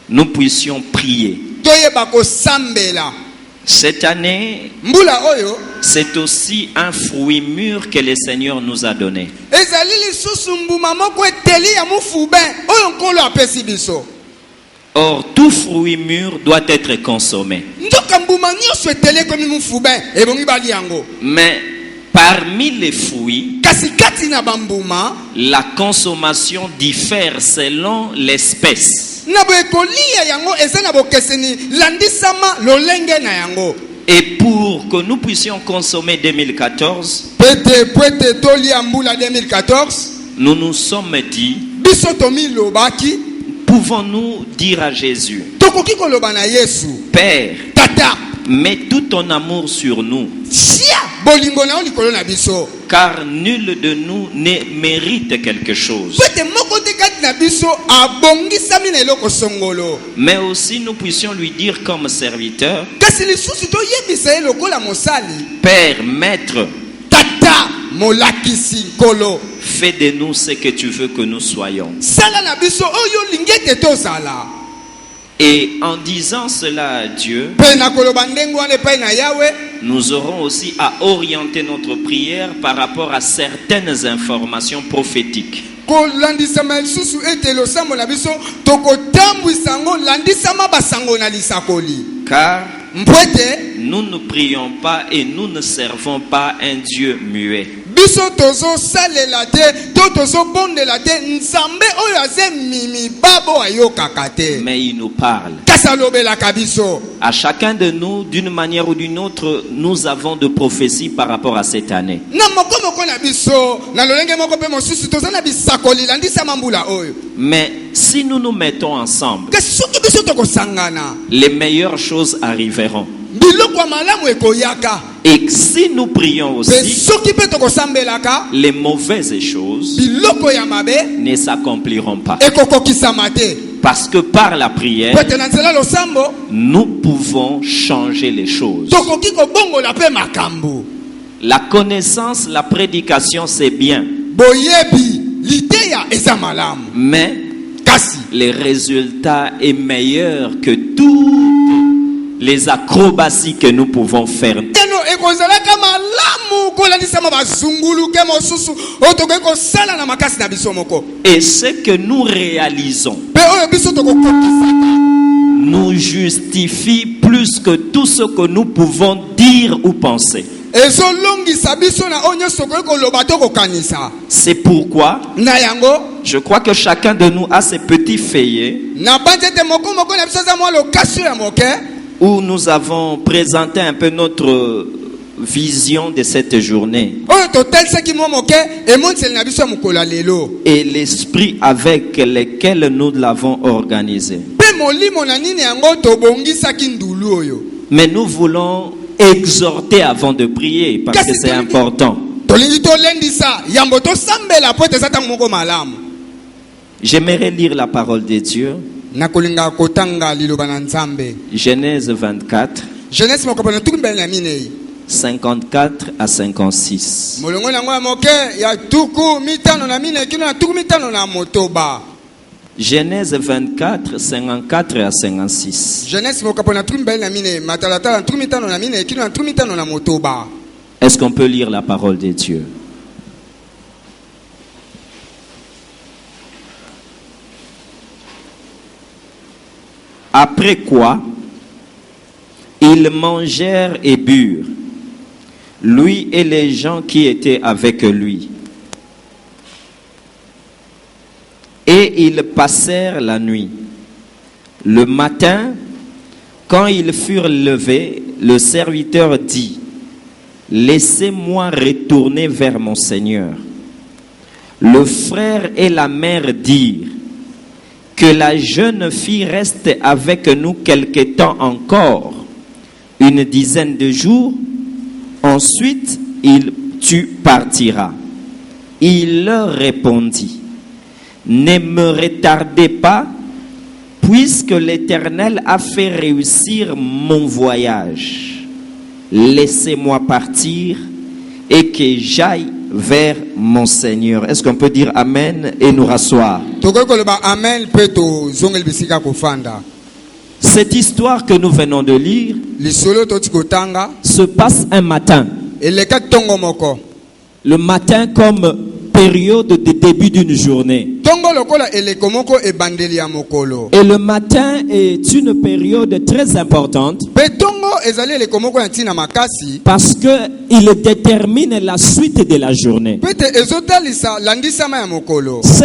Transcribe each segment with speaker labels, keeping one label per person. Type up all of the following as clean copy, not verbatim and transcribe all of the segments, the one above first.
Speaker 1: nous puissions prier. Cette année, c'est aussi un fruit mûr que le Seigneur nous a donné. Or, tout fruit mûr doit être consommé. Mais parmi les fruits, la consommation diffère selon l'espèce. Et pour que nous puissions consommer 2014, nous nous sommes dit, pouvons-nous dire à Jésus, Père, mets tout ton amour sur nous, car nul de nous ne mérite quelque chose. Mais aussi nous puissions lui dire comme serviteur, Père, Maître, fais de nous ce que tu veux que nous soyons. Et en disant cela à Dieu, nous aurons aussi à orienter notre prière par rapport à certaines informations prophétiques. Car nous ne prions pas et nous ne servons pas un Dieu muet. Mais il nous parle. À chacun de nous, d'une manière ou d'une autre, nous avons de prophéties par rapport à cette année. Mais si nous nous mettons ensemble, les meilleures choses arriveront. Et si nous prions aussi, les mauvaises choses ne s'accompliront pas. Parce que par la prière, nous pouvons changer les choses. La connaissance, la prédication, c'est bien. Mais le résultat est meilleur que toutes les acrobaties que nous pouvons faire. Et ce que nous réalisons nous justifie plus que tout ce que nous pouvons dire ou penser. C'est pourquoi je crois que chacun de nous a ses petits feuillets où nous avons présenté un peu notre vision de cette journée et l'esprit avec lequel nous l'avons organisé. Mais nous voulons exhorter avant de prier parce que c'est important. J'aimerais lire la parole de Dieu. Genèse 24, 54 à 56. Genèse 24, 54 à 56. Est-ce qu'on peut lire la parole de Dieu? Après quoi, ils mangèrent et burent, lui et les gens qui étaient avec lui. Et ils passèrent la nuit. Le matin, quand ils furent levés, le serviteur dit, « Laissez-moi retourner vers mon Seigneur. » Le frère et la mère dirent, « Que la jeune fille reste avec nous quelque temps encore, une dizaine de jours, ensuite tu partiras. » Il leur répondit, « Ne me retardez pas, puisque l'Éternel a fait réussir mon voyage. Laissez-moi partir et que j'aille vers mon Seigneur. » Est-ce qu'on peut dire Amen et nous rasseoir? Cette histoire que nous venons de lire se passe un matin. Le matin comme période de début d'une journée. Et le matin est une période très importante parce qu'il détermine la suite de la journée. Ce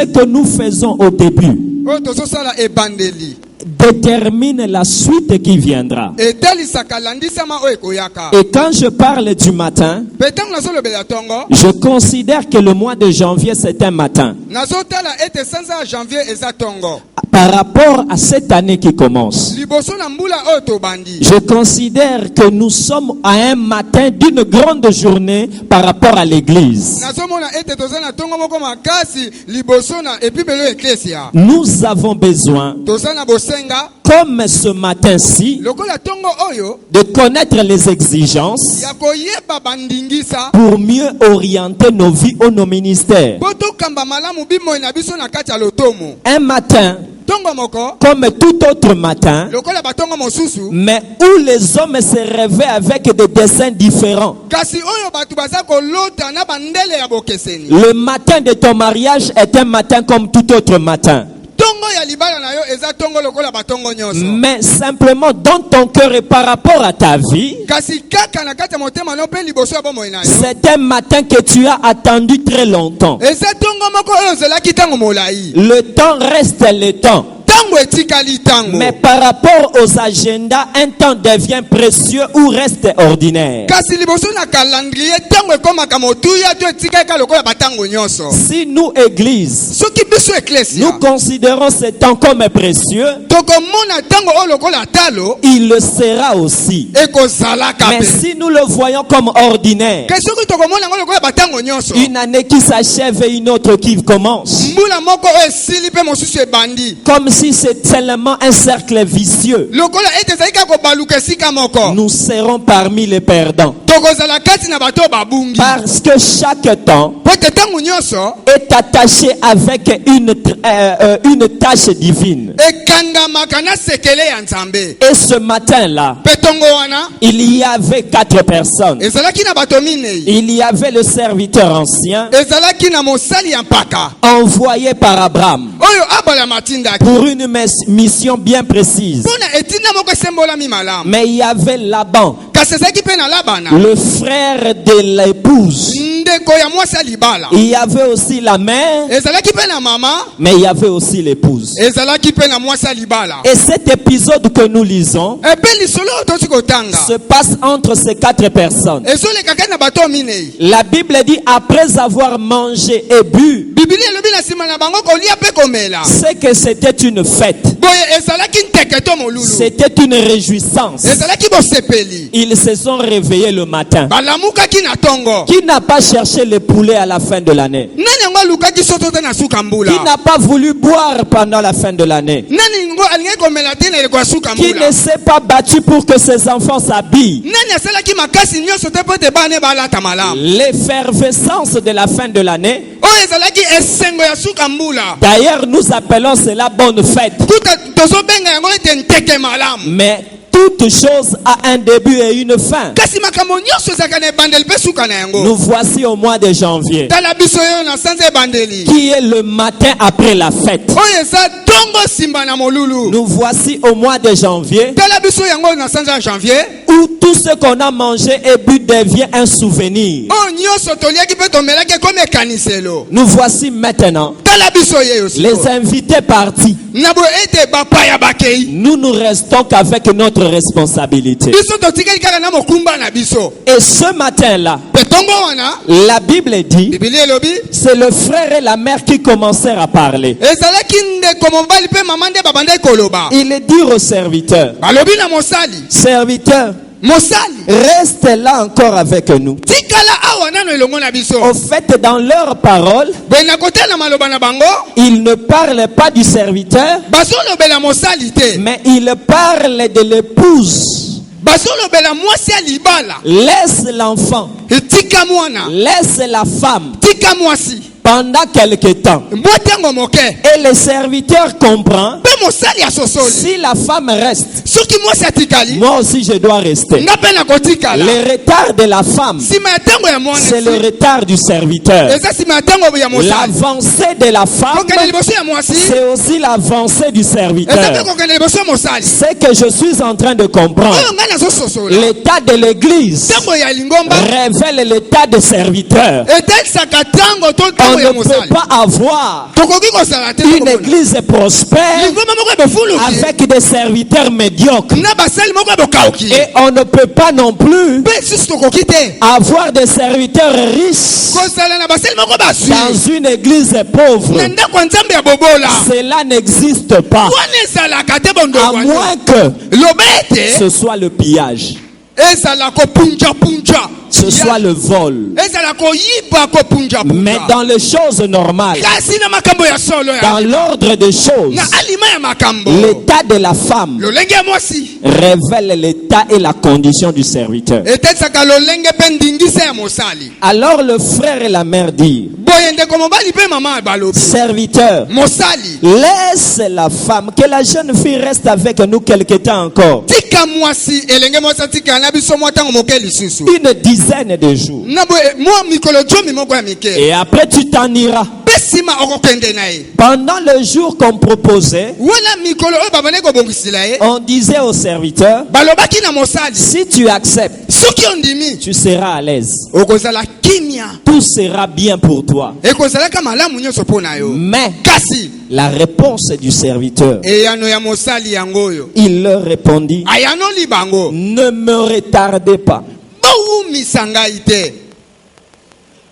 Speaker 1: que nous faisons au début détermine la suite qui viendra. Et quand je parle du matin, je considère que le mois de janvier c'est un matin. Par rapport à cette année qui commence, je considère que nous sommes à un matin d'une grande journée par rapport à l'église. Nous avons besoin, comme ce matin-ci, de connaître les exigences pour mieux orienter nos vies ou nos ministères. Un matin, comme tout autre matin, mais où les hommes se réveillent avec des desseins différents. Le matin de ton mariage est un matin comme tout autre matin. Mais simplement dans ton cœur et par rapport à ta vie, c'est un matin que tu as attendu très longtemps. Le temps reste le temps. Mais par rapport aux agendas, un temps devient précieux ou reste ordinaire. Si nous, Église, nous considérons ce temps comme précieux, il le sera aussi. Mais si nous le voyons comme ordinaire, une année qui s'achève et une autre qui commence, comme si c'est seulement un cercle vicieux, nous serons parmi les perdants. Parce que chaque temps est attaché avec une tâche divine. Et ce matin-là, il y avait 4 personnes. Il y avait le serviteur ancien envoyé par Abraham pour une mission bien précise. Mais il y avait Laban, le frère de l'épouse. Il y avait aussi la mère, mais il y avait aussi l'épouse. Et cet épisode que nous lisons se passe entre ces 4 personnes. La Bible dit après avoir mangé et bu, c'est que c'était une fête. C'était une réjouissance. Ils se sont réveillés le matin. Qui n'a pas cherché le poulet à la fin de l'année? Qui n'a pas voulu boire pendant la fin de l'année? Qui ne s'est pas battu pour que ses enfants s'habillent? L'effervescence de la fin de l'année. D'ailleurs, nous appelons cela bonne fête. Mais toute chose a un début et une fin. Nous voici au mois de janvier, qui est le matin après la fête. Nous voici au mois de janvier, où tout ce qu'on a mangé et bu devient un souvenir. Nous voici maintenant, les invités partis. Nous restons qu'avec notre responsabilité. Et ce matin-là, la Bible dit, c'est le frère et la mère qui commencèrent à parler. Il dit au serviteur, serviteur, reste là encore avec nous. Au fait, dans leurs paroles, ils ne parlent pas du serviteur, mais ils parlent de l'épouse. Laisse l'enfant, laisse la femme, pendant quelque temps. Et le serviteur comprend, si la femme reste, moi aussi je dois rester. Le retard de la femme, c'est le retard du serviteur. L'avancée de la femme, c'est aussi l'avancée du serviteur. C'est que je suis en train de comprendre. L'état de l'église révèle l'état de serviteur. On ne peut pas avoir une église prospère avec des serviteurs médiocres. Et on ne peut pas non plus avoir des serviteurs riches dans une église pauvre. Cela n'existe pas. À moins que ce soit le pillage, ce soit le vol. Mais dans les choses normales, dans l'ordre des choses, l'état de la femme révèle l'état et la condition du serviteur. Alors le frère et la mère disent, serviteur, laisse la femme, que la jeune fille reste avec nous quelque temps encore. Une dizaine de jours. Et après tu t'en iras. Pendant le jour qu'on proposait, on disait au serviteur, si tu acceptes, tu seras à l'aise. Tout sera bien pour toi. Mais la réponse du serviteur, il leur répondit, ne me retardez pas.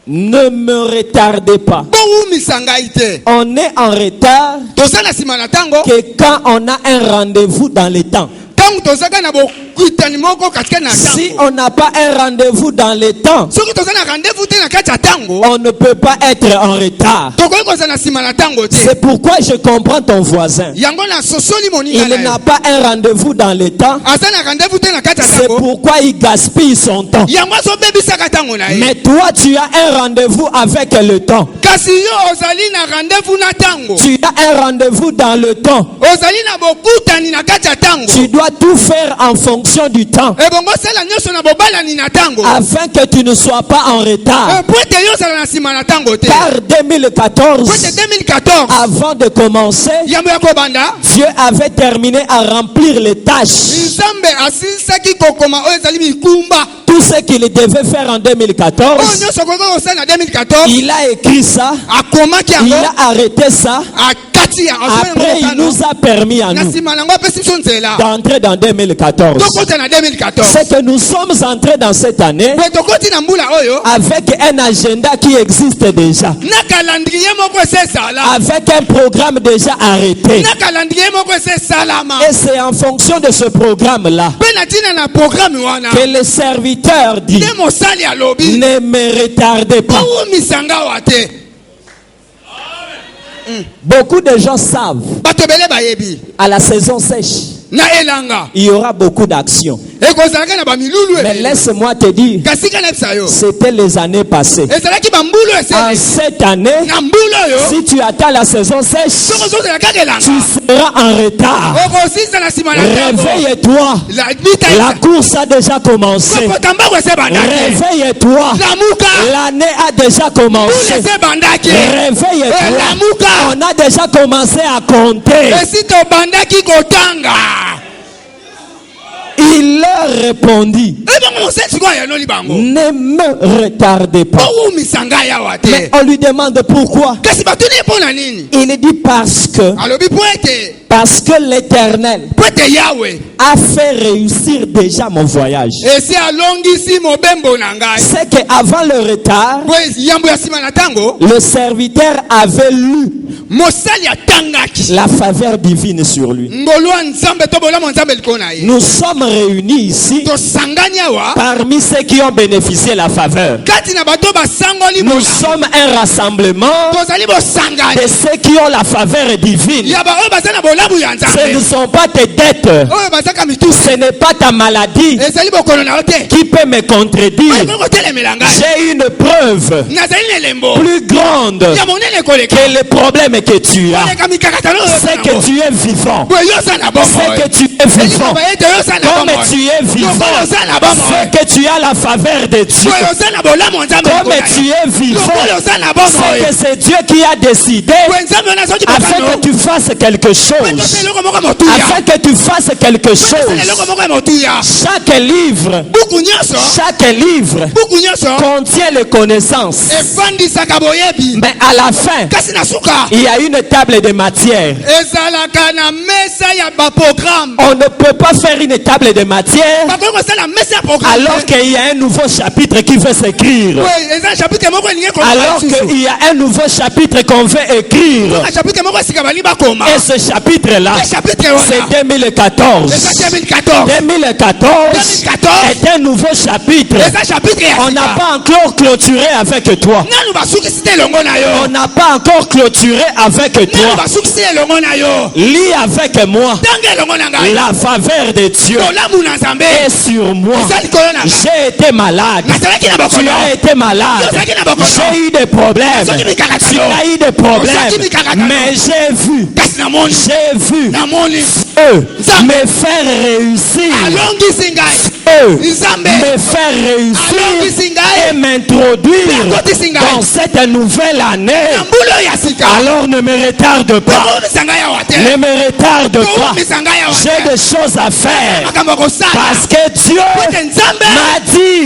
Speaker 1: Ne me retardez pas. On est en retard que quand on a un rendez-vous dans le temps. Si on n'a pas un rendez-vous dans le temps, on ne peut pas être en retard. C'est pourquoi je comprends ton voisin. Il n'a pas un rendez-vous dans le temps. C'est pourquoi il gaspille son temps. Mais toi, tu as un rendez-vous avec le temps. Tu as un rendez-vous dans le temps. Tu dois tout faire en fonction du temps, afin que tu ne sois pas en retard. Car 2014, avant de commencer, Dieu avait terminé à remplir les tâches. Tout ce qu'il devait faire en 2014, il a écrit ça, il a arrêté ça. Après, il nous a permis à nous d'entrer dans 2014. C'est que nous sommes entrés dans cette année avec un agenda qui existe déjà, avec un programme déjà arrêté. Et c'est en fonction de ce programme-là que le serviteur dit, ne me retardez pas. Beaucoup de gens savent, à la saison sèche, il y aura beaucoup d'actions. Mais laisse-moi te dire, c'était les années passées. En cette année, si tu attends la saison sèche, tu seras en retard. Réveille-toi. La course a déjà commencé. Réveille-toi. L'année a déjà commencé. Réveille-toi. On a déjà commencé à compter. Il leur répondit, ne me retardez pas. Mais on lui demande pourquoi. Il dit parce que l'Éternel a fait réussir déjà mon voyage. C'est qu'avant le retard, le serviteur avait lu la faveur divine sur lui. Nous sommes réunis ici parmi ceux qui ont bénéficié de la faveur. Nous sommes un rassemblement de ceux qui ont la faveur divine. Ce ne sont pas tes dettes. Ce n'est pas ta maladie qui peut me contredire. J'ai une preuve plus grande que le problème que tu as. C'est que tu es vivant. C'est que tu es vivant. Comme tu es vivant, c'est que tu as la faveur de Dieu. Comme tu es vivant, c'est que c'est Dieu qui a décidé afin que tu fasses quelque chose. Afin que tu fasses quelque chose. Chaque livre contient les connaissances. Mais à la fin, il y a une table de matière. On ne peut pas faire une table de matière alors qu'il y a un nouveau chapitre qui veut s'écrire. Alors qu'il y a un nouveau chapitre qu'on veut écrire. Et ce chapitre-là, c'est 2014. 2014 est un nouveau chapitre. On n'a pas encore clôturé avec toi. On n'a pas encore clôturé avec toi. Lis avec moi. La faveur de Dieu est sur moi. J'ai été malade. Tu as été malade. J'ai eu des problèmes. Tu as eu des problèmes. Mais j'ai vu Dieu me faire réussir. Me faire réussir et m'introduire dans cette nouvelle année. Alors ne me retarde pas. Ne me retarde pas. J'ai des choses à faire. Parce que Dieu m'a dit,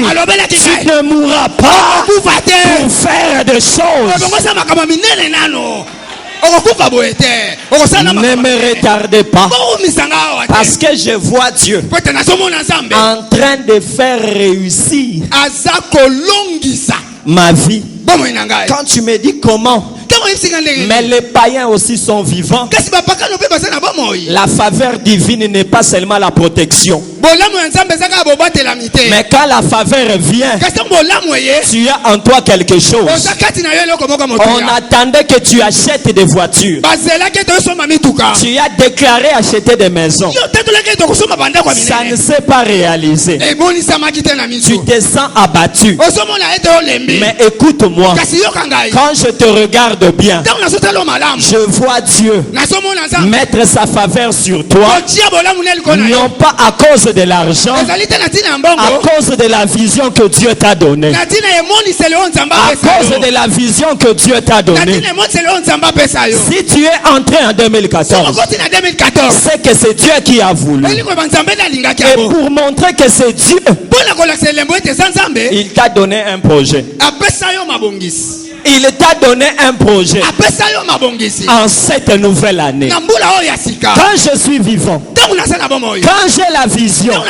Speaker 1: tu ne mourras pas pour faire des choses. Ne me retardez pas. Parce que je vois Dieu en train de faire réussir ma vie. Quand tu me dis comment, mais les païens aussi sont vivants. La faveur divine n'est pas seulement la protection. Mais quand la faveur vient, tu as en toi quelque chose. On attendait que tu achètes des voitures. Tu as déclaré acheter des maisons. Ça ne s'est pas réalisé. Tu te sens abattu. Mais écoute-moi. Quand je te regarde bien, je vois Dieu mettre sa faveur sur toi, non pas à cause de l'argent, à cause de la vision que Dieu t'a donnée, à cause de la vision que Dieu t'a donnée. Si tu es entré en 2014, c'est que c'est Dieu qui a voulu. Et pour montrer que c'est Dieu, il t'a donné un projet. Il t'a donné un projet en cette nouvelle année. Quand je suis vivant, quand j'ai la vision,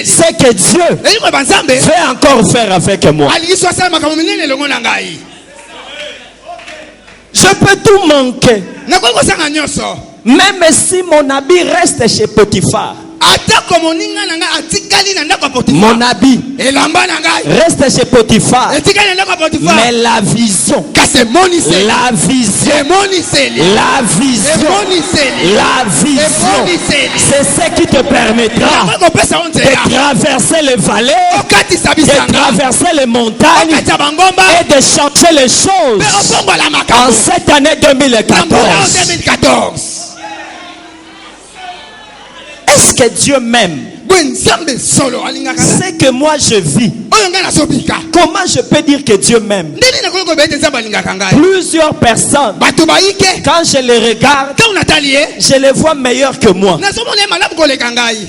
Speaker 1: c'est que Dieu veut encore faire avec moi. Je peux tout manquer. Même si mon habit reste chez Potiphar, mon habit reste chez Potiphar, mais la vision, c'est ce qui te permettra de traverser les vallées, de traverser les montagnes et de changer les choses en cette année 2014. Est-ce que Dieu m'aime? C'est que moi je vis. Comment je peux dire que Dieu m'aime? Plusieurs personnes, quand je les regarde, je les vois meilleurs que moi.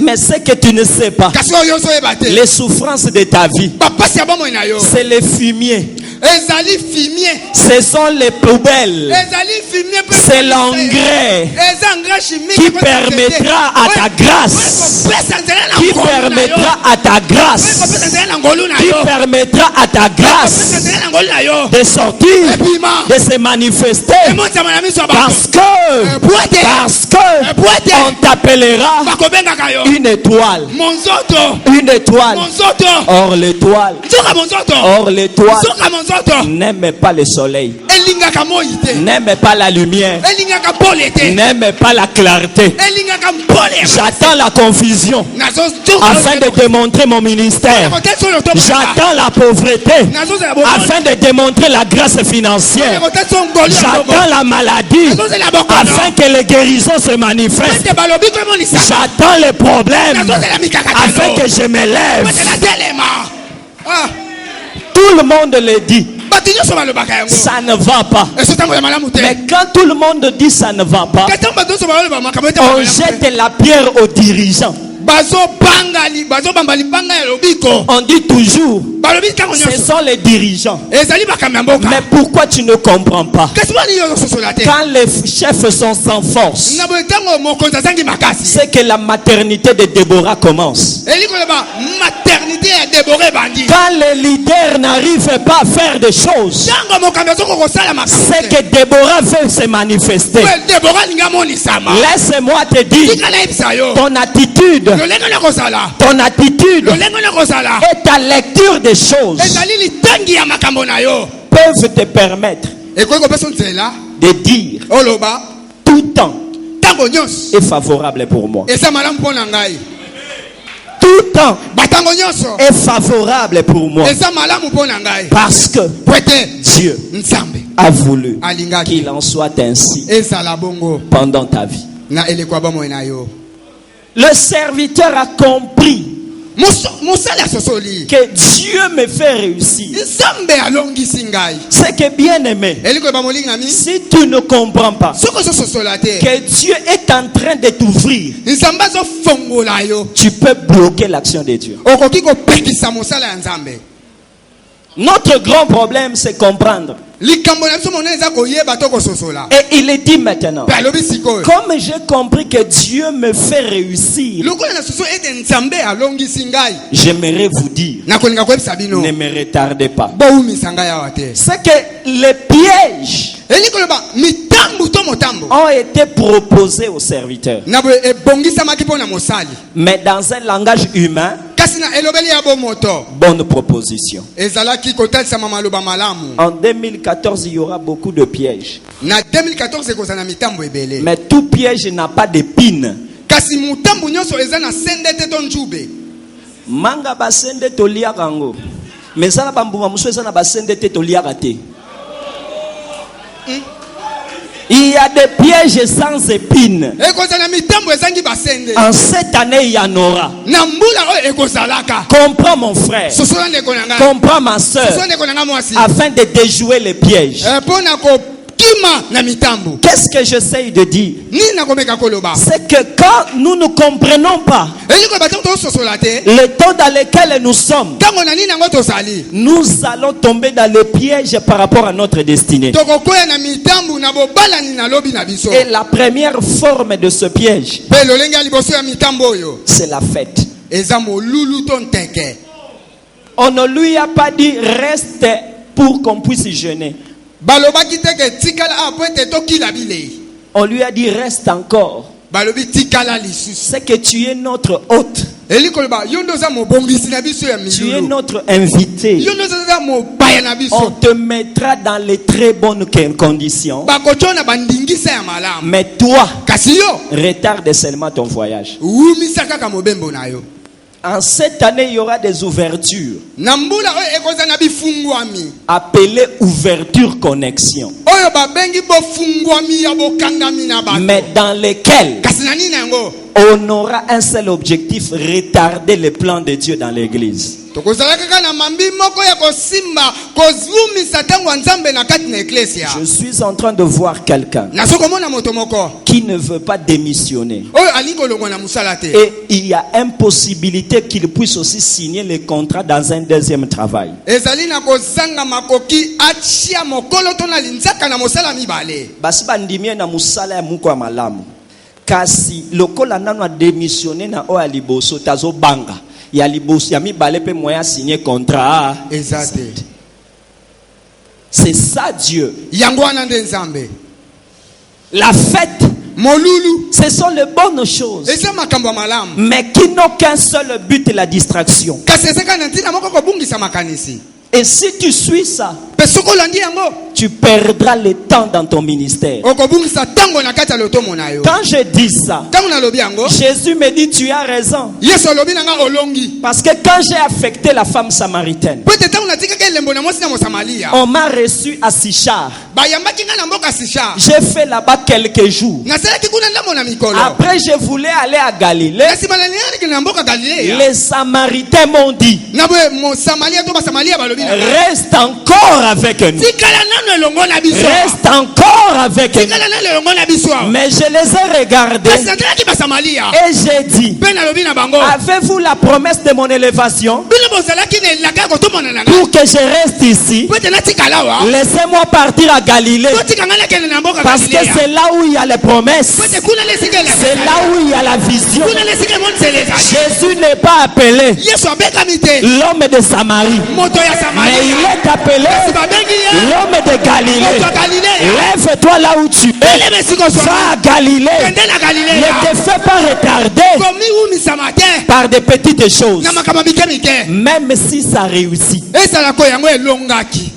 Speaker 1: Mais ce que tu ne sais pas, les souffrances de ta vie, c'est les fumiers. Ce sont les poubelles. C'est l'engrais qui permettra à ta grâce, qui permettra à ta grâce, qui permettra à ta grâce de sortir, de se manifester, parce que on t'appellera une étoile. Une étoile. Or l'étoile n'aime pas le soleil,
Speaker 2: elingaka moi te,
Speaker 1: n'aime pas la lumière,
Speaker 2: elingaka pole te,
Speaker 1: n'aime pas la clarté.
Speaker 2: elingaka mpole.
Speaker 1: J'attends la confusion afin de démontrer mon ministère. J'attends la pauvreté afin de démontrer la grâce financière. J'attends la maladie afin que les guérisons se manifestent. J'attends les problèmes afin que je me lève. Tout le monde le dit. Ça ne va pas. Mais quand tout le monde dit ça ne va pas, on jette la pierre aux dirigeants. On dit toujours, ce sont les dirigeants. Mais pourquoi tu ne comprends pas? Quand les chefs sont sans force, c'est que la maternité de Déborah commence. Quand les leaders n'arrivent pas à faire des choses, c'est que Déborah veut se manifester. Laisse-moi te dire, ton attitude et ta lecture des choses peuvent te permettre de dire tout temps est favorable pour moi. Tout temps est favorable pour moi. Parce que Dieu a voulu qu'il en soit ainsi pendant ta vie. Le serviteur a compris que Dieu me fait réussir. C'est que bien aimé, si tu ne comprends pas que Dieu est en train de t'ouvrir, tu peux bloquer l'action de Dieu. Notre grand problème, c'est comprendre. Et il est dit maintenant, comme j'ai compris que Dieu me fait réussir, j'aimerais vous dire, ne me retardez pas. C'est que les pièges ont été proposés aux serviteurs, mais dans un langage humain, bonne proposition. En 2014, il y aura beaucoup de pièges. Mais tout piège n'a pas d'épines. Manga basende tolia kango. Mais ça bambuma muso ça na basende te tolia kate. Il y a des pièges sans épines. En cette année, il y en aura. Comprends mon frère. Comprends ma soeur. Afin de déjouer les pièges. Qu'est-ce que j'essaye de dire? C'est que quand nous ne comprenons pas le temps dans lequel nous sommes, nous allons tomber dans le piège par rapport à notre destinée. Et la première forme de ce piège, c'est la fête. On ne lui a pas dit reste pour qu'on puisse jeûner. On lui a dit reste encore. C'est que tu es notre hôte. Tu es notre invité. On te mettra dans les très bonnes conditions. Mais toi, retarde seulement ton voyage. En cette année, il y aura des ouvertures. Appelées ouverture connexion. Mais dans lesquelles on aura un seul objectif, retarder les plans de Dieu dans l'église. Je suis en train de voir quelqu'un qui ne veut pas démissionner. Et il y a impossibilité qu'il puisse aussi signer les contrats dans un deuxième travail. Kasi lokola nano a démissionné na o aliboso tazo banga ya liboso ya mi balé pe moya signer contrat. C'est ça Dieu. La fête, ce sont les bonnes choses, mais qui n'ont qu'un seul but, la distraction. Et si tu suis ça,
Speaker 2: Pe soko olandi yango,
Speaker 1: tu perdras le temps dans ton ministère.
Speaker 2: okobungisa tango na kati ya lotomo na yo.
Speaker 1: Quand je dis ça,
Speaker 2: Tango nalobi yango,
Speaker 1: Jésus me dit tu as raison.
Speaker 2: Yesu alobi na nga olongi.
Speaker 1: Parce que quand j'ai affecté la femme samaritaine,
Speaker 2: Po ete tango natikaki elembo na mwasi na Mosamalia,
Speaker 1: on m'a reçu à Sichar.
Speaker 2: bayambaki nga na mboka Sisha.
Speaker 1: J'ai fait là-bas quelques jours.
Speaker 2: Nasalaki kuna ndambo na mikolo.
Speaker 1: Après, je voulais aller à Galilée.
Speaker 2: Na nsima na ningaki na mboka Galilea.
Speaker 1: Les Samaritains m'ont dit,
Speaker 2: Na boye Mosamalia to Basamalia balobi na nga,
Speaker 1: reste encore avec nous.
Speaker 2: tikala nano elongo na biso.
Speaker 1: Reste encore avec nous.
Speaker 2: Tikala nano elongo na biso.
Speaker 1: Mais je les ai regardés
Speaker 2: Kasi natalaki Basamalia.
Speaker 1: et j'ai dit,
Speaker 2: Pe nalobi na bango,
Speaker 1: avez-vous la promesse de mon élévation
Speaker 2: bino bozalaki na elaka kotomona na nga.
Speaker 1: pour que je reste ici?
Speaker 2: Po ete natikala wa.
Speaker 1: Laissez-moi partir à Galilée.
Speaker 2: Po tika nga nakende na mboka
Speaker 1: Parce que
Speaker 2: Galilea.
Speaker 1: c'est là où il y a les promesses.
Speaker 2: Po ete kuna lesika elaka.
Speaker 1: C'est là où il y a la vision.
Speaker 2: Kuna lesika emonzela ezali.
Speaker 1: Jésus n'est pas appelé
Speaker 2: Yesu abekami te.
Speaker 1: l'homme de Samarie,
Speaker 2: Moto ya
Speaker 1: mais
Speaker 2: Samaria.
Speaker 1: il est appelé
Speaker 2: Kasi babengi ye.
Speaker 1: l'homme de Galilée.
Speaker 2: Moto ya Galilea.
Speaker 1: Lève-toi là où tu es.
Speaker 2: Elebe siko zwa.
Speaker 1: Va à Galilée.
Speaker 2: Kende na Galilea.
Speaker 1: Ne te fais pas retarder
Speaker 2: Komi umisama te.
Speaker 1: par des petites choses.
Speaker 2: Na makambo mike mike.
Speaker 1: Même si ça réussit.
Speaker 2: Esalako yango elongaki.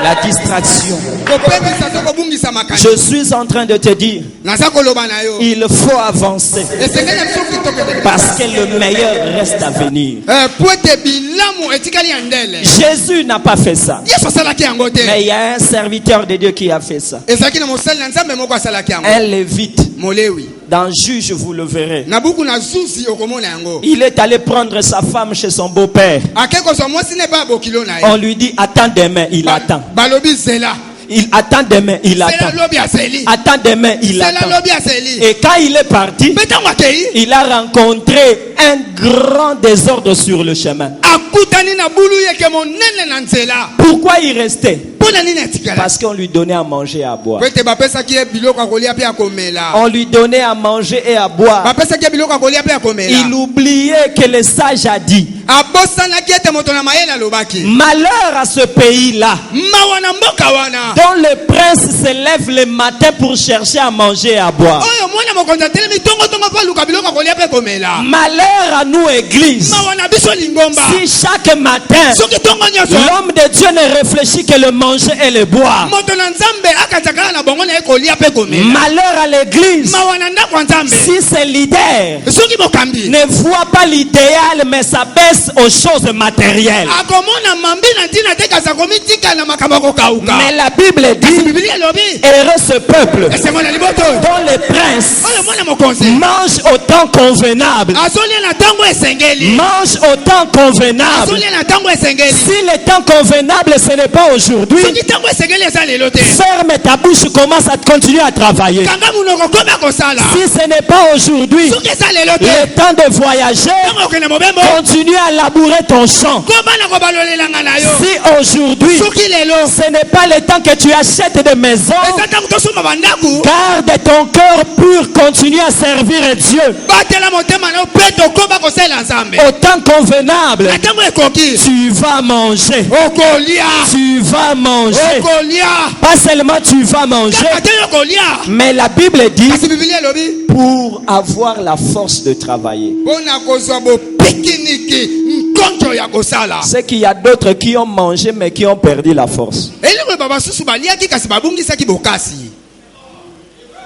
Speaker 1: La distraction.
Speaker 2: Kopemisa to kobungisa makanisi.
Speaker 1: Je suis en train de te dire,
Speaker 2: Naza koloba na yo.
Speaker 1: il faut avancer.
Speaker 2: Esengeli biso kitoko.
Speaker 1: Parce que le meilleur reste à venir.
Speaker 2: Po ete bilamu etikali ya ndele.
Speaker 1: Jésus n'a pas fait ça.
Speaker 2: Yesu asalaki yango te.
Speaker 1: Mais il y a un serviteur de Dieu qui a fait ça.
Speaker 2: Ezalaki na mosali na Nzambe moko asalaki yango.
Speaker 1: Un lévite.
Speaker 2: Molewi.
Speaker 1: Dans Juge, vous le verrez.
Speaker 2: Na buku na zuzi okomona yango.
Speaker 1: Il est allé prendre sa femme chez son beau-père.
Speaker 2: Ake kozwa mwasi ne ba bokilo na ye.
Speaker 1: On lui dit, attends demain, il attend.
Speaker 2: Balobi zela.
Speaker 1: Il attend demain, il attend.
Speaker 2: Zela lobi aseli.
Speaker 1: Attend demain, il
Speaker 2: Zela
Speaker 1: attend.
Speaker 2: lobi aseli.
Speaker 1: Et quand il est parti,
Speaker 2: Betango akei.
Speaker 1: il a rencontré un grand désordre sur le chemin.
Speaker 2: Akutani na bulu yeke monene na nzela.
Speaker 1: Pourquoi il restait?
Speaker 2: Pona nini atikala?
Speaker 1: Parce qu'on lui donnait à manger et à boire.
Speaker 2: Pete bapesaki ye biloko akolia pe akomela.
Speaker 1: On lui donnait à manger et à boire.
Speaker 2: Bapesaki ye biloko akolia pe akomela.
Speaker 1: Il oubliait que le sage a dit,
Speaker 2: Abosanaki ete moto na mayele alobaki.
Speaker 1: malheur à ce pays-là,
Speaker 2: Mawa na mboka wana.
Speaker 1: dont le prince se lève le matin pour chercher à manger et à boire.
Speaker 2: Oyo mwana mokonzi atelemi tongo tongo pa luka biloko akolia pe akomela.
Speaker 1: Malheur à nous, église,
Speaker 2: Mawa na biso lingomba.
Speaker 1: si chaque matin,
Speaker 2: Soki tongo nyonso.
Speaker 1: l'homme de Dieu ne réfléchit que le manger et le boire.
Speaker 2: Moto na Nzambe akatakala na bongo na ye kolia pe komela.
Speaker 1: Malheur à l'église,
Speaker 2: Mawa na ndako ya Nzambe.
Speaker 1: si ce leader
Speaker 2: Soki mokambi.
Speaker 1: ne voit pas l'idéal, mais s'abaisse aux choses matérielles.
Speaker 2: Akomona mambi na ntina te kasa komitika na makambo kokauka.
Speaker 1: Mais la Bible
Speaker 2: Kasi
Speaker 1: dit,
Speaker 2: Biblia elobi.
Speaker 1: heureux ce peuple
Speaker 2: Esengo na liboto.
Speaker 1: dont le prince
Speaker 2: Oyo mwana mokonzi.
Speaker 1: mange au temps convenable.
Speaker 2: Azolia na tango esengeli.
Speaker 1: Mange au temps convenable.
Speaker 2: Azolia na tango esengeli.
Speaker 1: Si le temps convenable ce n'est pas aujourd'hui,
Speaker 2: Soki tango esengeli eza lelo te.
Speaker 1: ferme ta bouche, commence à continuer à travailler.
Speaker 2: Kanga munoko koma kosala.
Speaker 1: Si ce n'est pas aujourd'hui,
Speaker 2: Soki eza lelo te.
Speaker 1: le temps de voyager,
Speaker 2: Tango okende mobembo.
Speaker 1: continue à labourer ton champ.
Speaker 2: Koma na kobalolelanga na yo.
Speaker 1: Si aujourd'hui,
Speaker 2: Soki lelo.
Speaker 1: ce n'est pas le temps que tu achètes des maisons,
Speaker 2: Eza tango tosoma bandaku.
Speaker 1: garde ton cœur pur, continue à servir Dieu.
Speaker 2: Batela motema na yo pe tokoma kosala Nzambe.
Speaker 1: Au temps convenable,
Speaker 2: Na tango ekoki.
Speaker 1: tu vas manger.
Speaker 2: Okolia.
Speaker 1: Tu vas manger.
Speaker 2: Okolia.
Speaker 1: Pas seulement tu vas manger,
Speaker 2: Kaka te okolia.
Speaker 1: mais la Bible dit
Speaker 2: Kasi Biblia elobi.
Speaker 1: pour avoir la force de travailler.
Speaker 2: Pona kozwa bopikiniki nkonjo ya kosala.
Speaker 1: C'est qu'il y a d'autres qui ont mangé mais qui ont perdu la force.
Speaker 2: Eloko baba susu baliaki kasi babungisaki bokasi.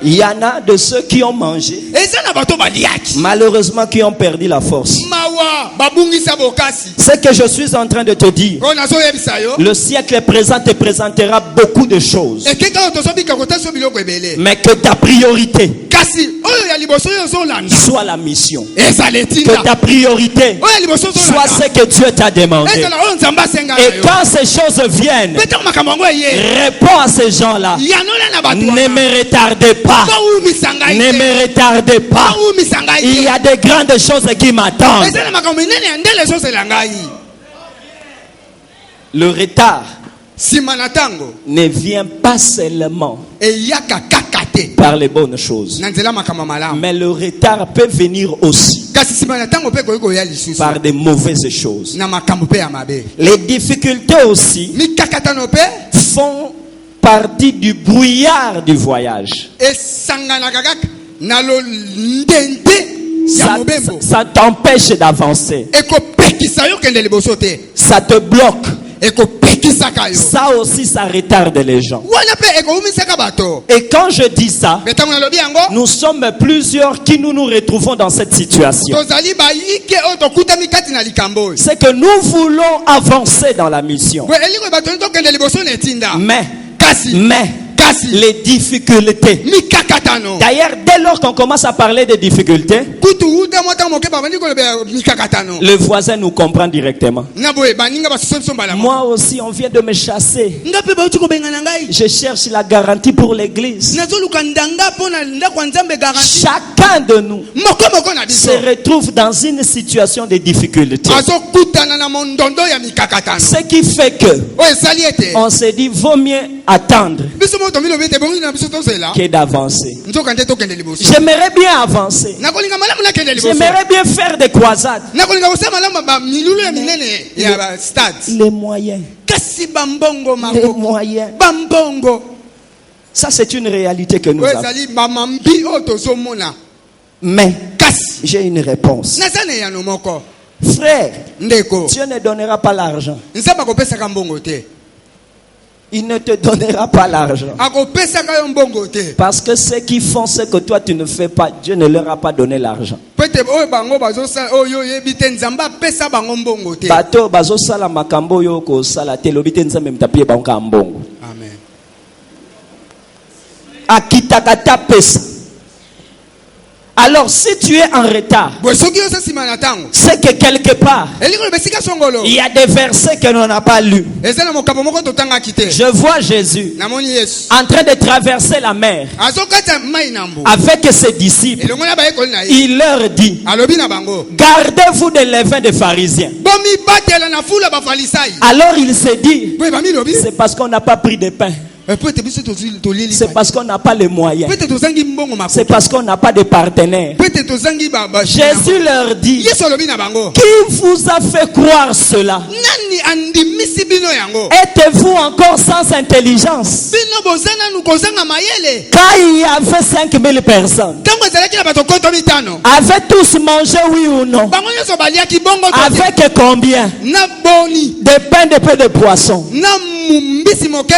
Speaker 1: Il y en a de ceux qui ont mangé,
Speaker 2: Eza na bato baliaki.
Speaker 1: malheureusement qui ont perdu la force.
Speaker 2: Mawa babungisa bokasi.
Speaker 1: Ce que je suis en train de te dire,
Speaker 2: Ona so yebisa yo.
Speaker 1: le siècle présent te présentera beaucoup de choses.
Speaker 2: Ekeka otosobika kotaso biloko ebele.
Speaker 1: Mais que ta priorité
Speaker 2: Kasi oyo ya liboso yo zolanda.
Speaker 1: soit la mission.
Speaker 2: Eza
Speaker 1: Que
Speaker 2: letinda.
Speaker 1: ta priorité
Speaker 2: Oyo ya liboso
Speaker 1: soit
Speaker 2: zolanda.
Speaker 1: ce que Dieu t'a demandé.
Speaker 2: Eza na oyo Nzambe asenga na
Speaker 1: Et
Speaker 2: yo.
Speaker 1: quand ces choses viennent,
Speaker 2: Peta makambo yango eye.
Speaker 1: réponds à ces gens-là.
Speaker 2: Yanola na bato.
Speaker 1: Ne me retardez pas.
Speaker 2: Baumisa ngai
Speaker 1: Ne
Speaker 2: te.
Speaker 1: me retardez pas.
Speaker 2: Baumisa ngai
Speaker 1: Il y
Speaker 2: te.
Speaker 1: a de grandes choses qui m'attendent.
Speaker 2: Eza na makambo minene ya ndele ezosela ngai.
Speaker 1: Le retard
Speaker 2: Sima na tango.
Speaker 1: ne vient pas seulement
Speaker 2: Eyaka kaka te.
Speaker 1: par les bonnes choses.
Speaker 2: Na nzela makambo malamu.
Speaker 1: Mais le retard peut venir aussi
Speaker 2: Kasi sima na tango pe koyiko ya lisusu.
Speaker 1: par des mauvaises choses.
Speaker 2: Na makambo pe ya mabe.
Speaker 1: Les difficultés aussi
Speaker 2: Mikakatano pe
Speaker 1: font partie du brouillard du voyage.
Speaker 2: esanganaka kaka na lo ndende ya
Speaker 1: Ça,
Speaker 2: mobembo.
Speaker 1: ça t'empêche d'avancer.
Speaker 2: Ekopekisa yo kende liboso te.
Speaker 1: ça te bloque.
Speaker 2: ekopekisaka yo.
Speaker 1: Ça aussi, ça retarde les gens.
Speaker 2: Wana pe ekoumisaka bato.
Speaker 1: Et quand je dis ça,
Speaker 2: Betango na lobi yango.
Speaker 1: nous sommes plusieurs qui nous retrouvons dans cette situation.
Speaker 2: Tozali ba yike o tokutami kati na likambo.
Speaker 1: C'est que nous voulons avancer dans la mission.
Speaker 2: We elingo bato to kende liboso na etinda.
Speaker 1: Mais
Speaker 2: Kasi.
Speaker 1: les difficultés.
Speaker 2: Mikakatano.
Speaker 1: D'ailleurs, dès lors qu'on commence à parler des difficultés,
Speaker 2: Kutu uta mota moke ba bandi ko lobe mikakatano.
Speaker 1: le voisin nous comprend directement.
Speaker 2: Na boye baninga ba soso mbala.
Speaker 1: Moi aussi, on vient de me chasser.
Speaker 2: Ngape ba uti ko benga na ngai.
Speaker 1: Je cherche la garantie pour l'église.
Speaker 2: Nazoluka ndanga pona ndako nzambe garantie.
Speaker 1: Chacun de nous
Speaker 2: Moko na
Speaker 1: se
Speaker 2: biso.
Speaker 1: retrouve dans une situation de difficulté.
Speaker 2: Azokutana na mondondo ya mikakatano.
Speaker 1: Ce qui fait que
Speaker 2: O esali ete.
Speaker 1: on se dit vaut mieux attendre
Speaker 2: Biso moto milo bete bongi na biso tozela.
Speaker 1: que d'avancer.
Speaker 2: Nzoka nte to kende liboso.
Speaker 1: J'aimerais bien avancer.
Speaker 2: Nakolinga malamu na kende liboso.
Speaker 1: J'aimerais bien faire des croisades.
Speaker 2: Nakolinga kosema malamu ba milulu ya minene ya ba stade.
Speaker 1: Les moyens.
Speaker 2: Kasi bambongo
Speaker 1: Les
Speaker 2: mako.
Speaker 1: moyens.
Speaker 2: Bambongo.
Speaker 1: Ça, c'est une réalité que nous
Speaker 2: O
Speaker 1: avons.
Speaker 2: esali mamambi o tozomona.
Speaker 1: Mais
Speaker 2: Kasi.
Speaker 1: j'ai une réponse.
Speaker 2: Nazane ya no moko.
Speaker 1: Frère,
Speaker 2: Ndeko.
Speaker 1: Dieu ne donnera pas l'argent.
Speaker 2: Nzamba kopesaka mbongo te.
Speaker 1: Il ne te donnera pas l'argent.
Speaker 2: Akopesaka yo mbongo te.
Speaker 1: Parce que ceux qui font ce que toi tu ne fais pas, Dieu ne leur a pas donné l'argent.
Speaker 2: Pete oyo bango bazosala oyo yebi te nzamba pesa bango mbongo te.
Speaker 1: Bato bazosala makambo yo ko sala te lobi te nzambe mtapie bango mbongo.
Speaker 2: Amen.
Speaker 1: Akitakata pesa. Alors si tu es en retard,
Speaker 2: Bo soki yo sa sima na tango.
Speaker 1: c'est que quelque part
Speaker 2: Elingo le besika songolo.
Speaker 1: il y a des versets que l'on n'a pas lus.
Speaker 2: Ezala mokapo moko totanga kite.
Speaker 1: Je vois Jésus
Speaker 2: Namoni Yesu.
Speaker 1: en train de traverser la mer
Speaker 2: Azokata mai nambu.
Speaker 1: avec ses disciples.
Speaker 2: Elongo na ba ekoli na ye.
Speaker 1: Il leur dit,
Speaker 2: Alobi na bango.
Speaker 1: gardez-vous des levains des pharisiens.
Speaker 2: Bomi batela na fula ba falisai.
Speaker 1: Alors il se dit,
Speaker 2: Boy ba mi lobi.
Speaker 1: c'est parce qu'on n'a pas pris de pain.
Speaker 2: Peut-être biso tolili.
Speaker 1: C'est parce qu'on n'a pas les moyens.
Speaker 2: Peut-être tozangi mbongo mako.
Speaker 1: C'est parce qu'on n'a pas de partenaires.
Speaker 2: Peut-être tozangi ba.
Speaker 1: Jésus leur dit,
Speaker 2: Yesu alobi na bango.
Speaker 1: qui vous a fait croire cela?
Speaker 2: Nani andimisi bino yango.
Speaker 1: Êtes-vous encore sans intelligence?
Speaker 2: Bino bozana nu kozanga mayele.
Speaker 1: Quand il y avait 5000 personnes,
Speaker 2: Tango ezalaki na bato koto mitano.
Speaker 1: avaient tous mangé, oui ou non?
Speaker 2: Bango nyonso baliaki bongo to.
Speaker 1: Avec combien?
Speaker 2: Na boni.
Speaker 1: Des pains, de peu de poissons.
Speaker 2: Na mbisi moke.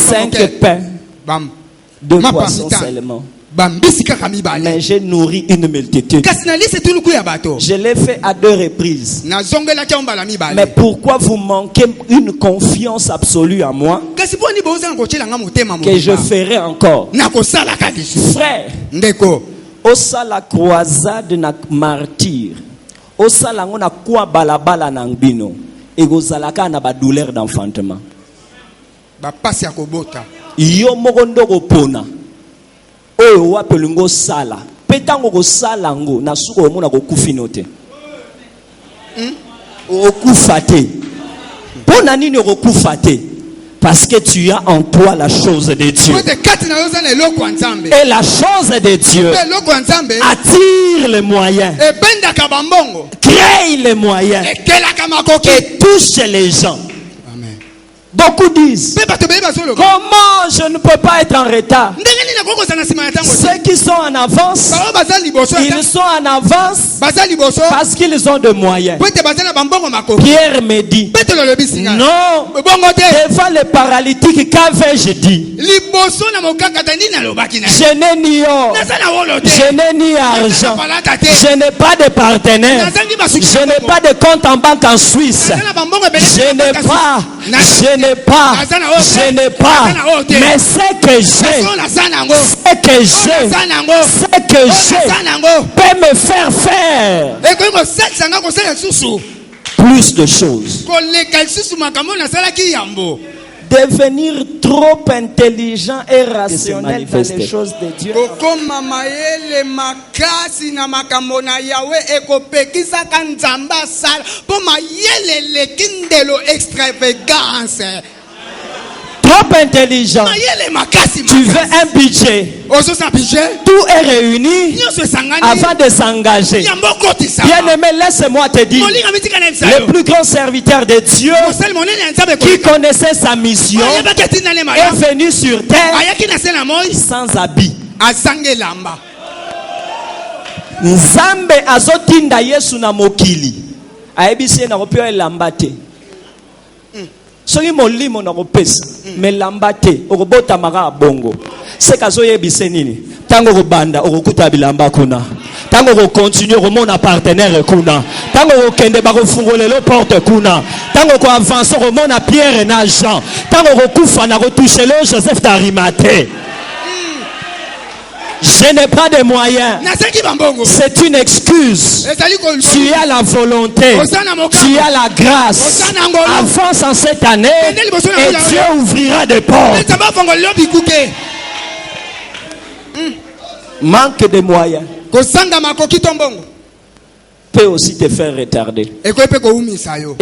Speaker 1: 5 pains,
Speaker 2: Bam.
Speaker 1: 2
Speaker 2: Ma
Speaker 1: poissons
Speaker 2: pamita.
Speaker 1: seulement.
Speaker 2: Bambisi kaka mibale.
Speaker 1: Mais j'ai nourri une multitude.
Speaker 2: Kasi na lise tuluku ya bato.
Speaker 1: Je l'ai fait à 2 reprises.
Speaker 2: Na zongelaki ombala mibale.
Speaker 1: Mais pourquoi vous manquez une confiance absolue en moi
Speaker 2: Kasi poni bozanga kochela nga motema
Speaker 1: que je
Speaker 2: mobimba.
Speaker 1: ferai encore?
Speaker 2: Na kosala kadi.
Speaker 1: Frère,
Speaker 2: Ndeko.
Speaker 1: osala croisade na martyr. Osala ngona kwa balabala na ngbino. Egozalaka na ba douleur d'enfantement.
Speaker 2: Ba pasi ya kobota.
Speaker 1: Yo moko ndoko pona. Oyo wapelingo sala. Petango ko sala ngo na suko omona ko kufino te. Okufa te. Pona nini okufa te? Parce que tu as en toi la chose de Dieu.
Speaker 2: Peut-être kati na yozana eloko ya Nzambe.
Speaker 1: Et la chose de Dieu
Speaker 2: Eloko ya Nzambe.
Speaker 1: attire les moyens,
Speaker 2: Ebendaka bambongo.
Speaker 1: crée les moyens
Speaker 2: Ekelaka makoki.
Speaker 1: et touche les gens.
Speaker 2: Amen.
Speaker 1: Beaucoup disent,
Speaker 2: Pe bato beye bazolo.
Speaker 1: comment je ne peux pas être en retard?
Speaker 2: Ndenge nini nakoko zanga sima ya tango.
Speaker 1: Ceux qui sont en avance,
Speaker 2: Bao baza liboso ya
Speaker 1: ils
Speaker 2: tango.
Speaker 1: sont en avance
Speaker 2: Baza liboso.
Speaker 1: parce qu'ils ont de moyens.
Speaker 2: Peut-être baza na bambongo makoki.
Speaker 1: Pierre me dit,
Speaker 2: Peut-être lolobi singa.
Speaker 1: non,
Speaker 2: Bongo te.
Speaker 1: devant les paralytiques, qu'avais-je dit?
Speaker 2: Liboso na mokakata nini alobaki na.
Speaker 1: Je n'ai ni or,
Speaker 2: Naza na wolo te.
Speaker 1: je n'ai ni argent,
Speaker 2: Palata te.
Speaker 1: je n'ai pas de partenaire,
Speaker 2: Nazangi basuki.
Speaker 1: je n'ai pas de compte en banque en Suisse.
Speaker 2: Naza na bambongo ebele.
Speaker 1: Je n'ai pas, je n'ai pas, je n'ai pas, mais ce que j'ai,
Speaker 2: Naza nango.
Speaker 1: ce que j'ai,
Speaker 2: Naza nango.
Speaker 1: ce que j'ai
Speaker 2: Naza nango.
Speaker 1: peut me faire faire
Speaker 2: Ekoki kosalisa nga kosala susu.
Speaker 1: plus de choses.
Speaker 2: Koleka susu makambo nasalaki yambo.
Speaker 1: Devenir trop intelligent et rationnel dans les choses de Dieu.
Speaker 2: Kokoma mayele makasi na makambo na Yawe ekopekisaka Nzambe asala po mayele lekindelo extravagance.
Speaker 1: Trop intelligent.
Speaker 2: Mayele makasi.
Speaker 1: Tu veux un budget.
Speaker 2: Ozo sa budget.
Speaker 1: Tout est réuni
Speaker 2: Nyoso sangani.
Speaker 1: avant de s'engager.
Speaker 2: Yambo kotisa.
Speaker 1: Bien-aimé, laisse-moi te dire,
Speaker 2: Molinga mitika na
Speaker 1: le
Speaker 2: bisayo.
Speaker 1: plus grand serviteur de Dieu
Speaker 2: Mosali monene ya Nzambe
Speaker 1: qui
Speaker 2: ko.
Speaker 1: connaissait sa mission
Speaker 2: Ayebaki atinda ne
Speaker 1: est
Speaker 2: maya.
Speaker 1: venu sur terre
Speaker 2: Ayaki na se na moi.
Speaker 1: sans habit.
Speaker 2: Azange lamba.
Speaker 1: Nzambe azotinda Yesu na mokili. Ayebisie na kopio elamba te.
Speaker 3: soki molimo na kopesa me lamba te okobota maka bongo seka zoyebise nini tango kobanda okokuta bilamba kuna tango ko continue komona partenaire kuna tango kokende bakofungolelo porte kuna tango ko avance komona Pierre na Jean tango kokufa na kotoucher le Joseph d'Arimathée. Je n'ai pas de moyens. C'est une excuse. Tu as la volonté. Tu as la grâce. Avance en cette année et Dieu ouvrira des portes. Manque de moyens peut aussi te faire retarder. Et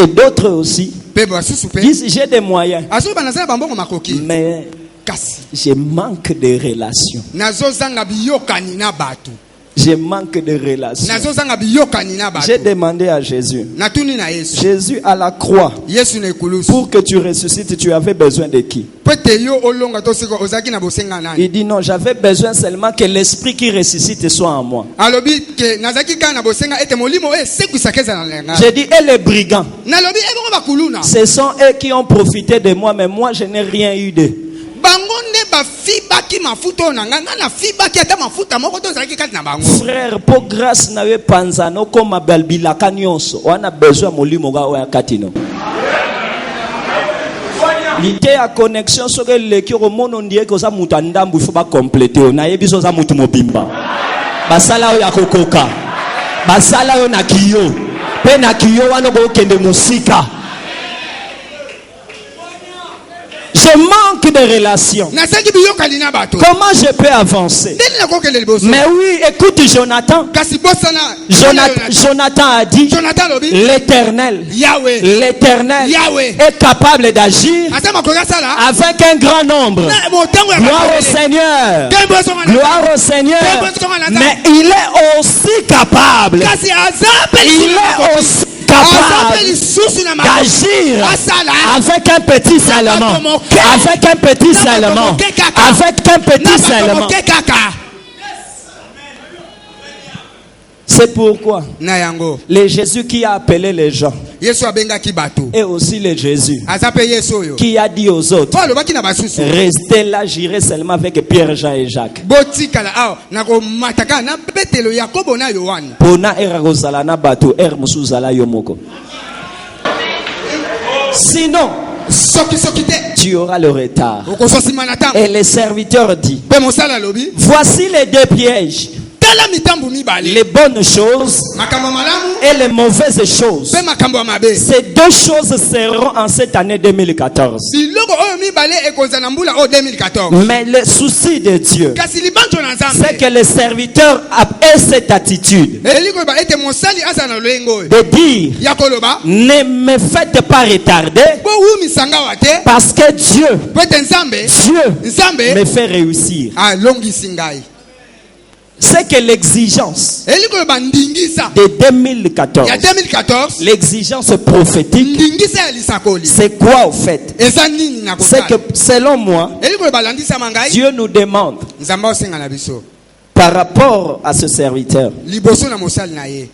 Speaker 3: d'autres aussi disent j'ai des moyens. Mais je manque de relations. Je manque de relations. J'ai demandé à Jésus. Jésus à la croix. Pour que tu ressuscites, tu avais besoin de qui? Il dit non, j'avais besoin seulement que l'esprit qui ressuscite soit en moi. J'ai dit, et les brigands? Ce sont eux qui ont profité de moi, mais moi je n'ai rien eu d'eux. Frère, pour grâce na panzano comme balbila kanyonso, on a besoin molimo ga oya katino. L'idée à connexion sur le qui remonte ndie ko za mutu ndambu il faut pas compléter. Na yebiso za mutu mobimba. Basala ya kokoka. Basala yo na kiyo. Pe na kiyo wana go kende musika. Je manque de relations. Comment je peux avancer? Mais oui, écoute Jonathan. Jonathan a dit l'Éternel est capable d'agir avec un grand nombre. Gloire au Seigneur. Gloire au Seigneur. Mais il est aussi capable. Il est aussi capable d'agir avec un petit seulement. Avec un petit seulement. Avec un petit seulement. C'est pourquoi le Jésus qui a appelé les gens et aussi le Jésus qui a dit aux autres restez là, j'irai seulement avec Pierre, Jean et Jacques. Sinon tu auras le retard. Et le serviteur dit voici les deux pièges, les bonnes choses et les mauvaises choses. Ces deux choses seront en cette année 2014. Mais le souci de Dieu, c'est que le serviteur ait cette attitude de dire ne me faites pas retarder parce que Dieu me fait réussir. C'est que l'exigence de 2014, l'exigence prophétique, c'est quoi au fait? C'est que selon moi, Dieu nous demande par rapport à ce serviteur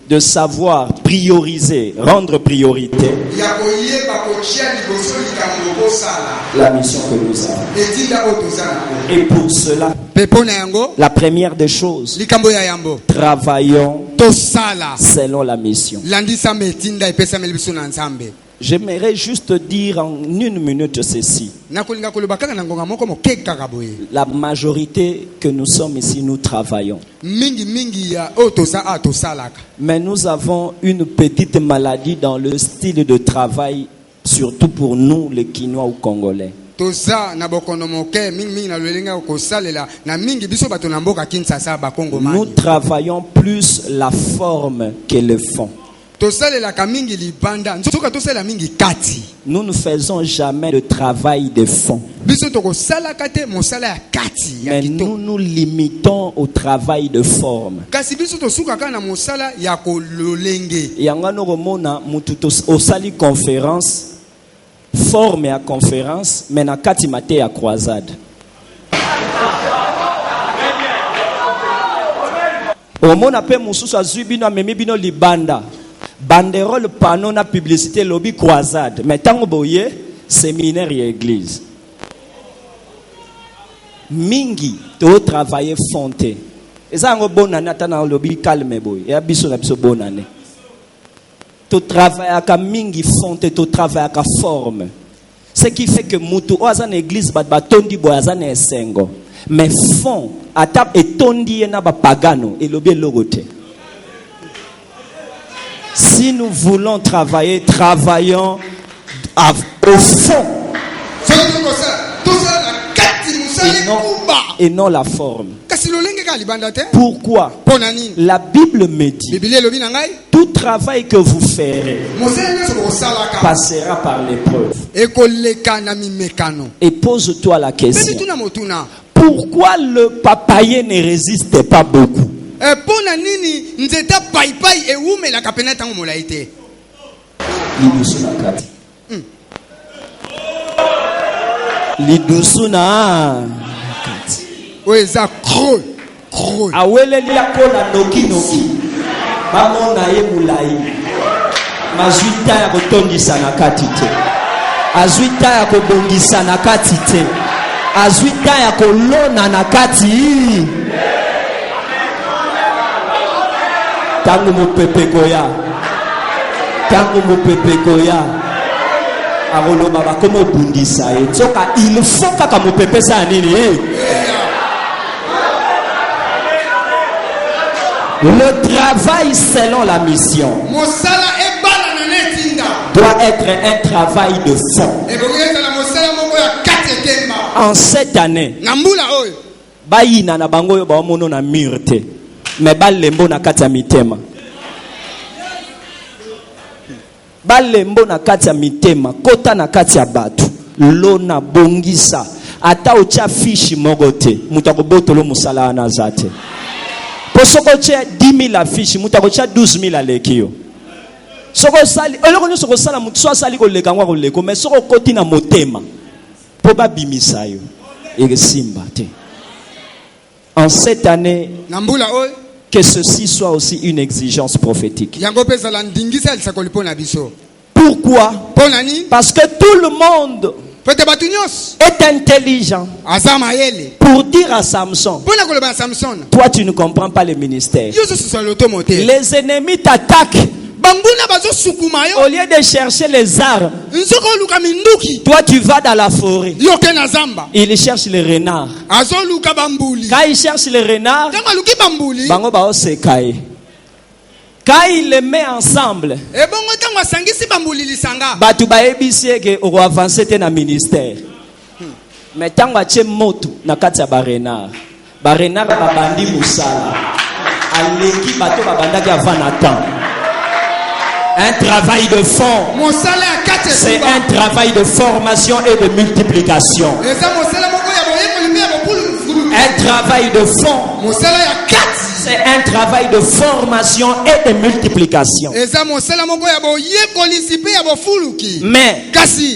Speaker 3: de savoir prioriser, rendre priorité la mission que nous avons. Et pour cela, la première des choses, travaillons selon la mission. J'aimerais juste dire en une minute ceci. La majorité que nous sommes ici, nous travaillons. Mais nous avons une petite maladie dans le style de travail, surtout pour nous les Kinois ou Congolais. Nous travaillons plus la forme que le fond. Nous ne faisons jamais le travail de fond. Mais nous nous limitons au travail de forme. Conférence, forme à conférence, mais na kati mate à croisade. Au monde appelle Moussou Azubino Memibino Libanda. Banderole panneau na publicité lobby croisade. Mais tant que boye séminaire et église. Mingi, to travailler fonté. Et ça, on bonne année, attends, le calme boy. Et abisso na biso bonne année. To travailler à mingi fonté, to travailler à forme. Ce qui fait que mutu oazan église bat tondi boazan esengo. Mais fond, atap et tondi na ba pagano et lobie logote. Si nous voulons travailler, travaillons au fond. Et non la forme. Pourquoi? La Bible me dit, tout travail que vous ferez passera par l'épreuve. Et pose-toi la question, pourquoi le papaye ne résiste pas beaucoup? Lidusuna
Speaker 2: Oeza krol krol
Speaker 3: awele liakola noki bamona ye mulai mazuita ya kotondisa na kati te azuita ya kobongisa na kati te azuita ya kolona na kati tangu mopepe koya Aroloba ba komo bundisa e tsoka il faut kaka mopepe sa nini Le travail selon la mission doit être un travail de fond. En cette année, bayina na bango yo ba mono na murte mais balembo na kati ya mitema. Balembo na kati ya mitema, kota na kati ya batu, lona bongisa, ata ucha fishi mogote, mutakobotolo musala anazate. Posoko che 10,000 affiches, mutako cha 12,000 alekio. Soko sali, oloko nyo soko sala mutu so sali ko leka ngwa ko leko, mais soko koti na motema. Po ba bimisa yo. Et simba te. En cette année,
Speaker 2: nambula oi
Speaker 3: que ceci soit aussi une exigence prophétique. Pourquoi? Parce que tout le monde est intelligent pour dire à Samson, toi tu ne comprends pas le ministère. Les ennemis t'attaquent. Au lieu de chercher les armes, toi tu vas dans la forêt. Il cherche les renards. Quand il cherche les renards, quand il les met ensemble, batu baebisi ke oko avancer te na ministère. Mais tant que moto na kati ya ba renard babandi musala. Aleki bato babandaki avant Nathan. Un travail de fond. C'est un travail de formation et de multiplication. Un travail de fond. C'est un travail de formation et de multiplication. Mais,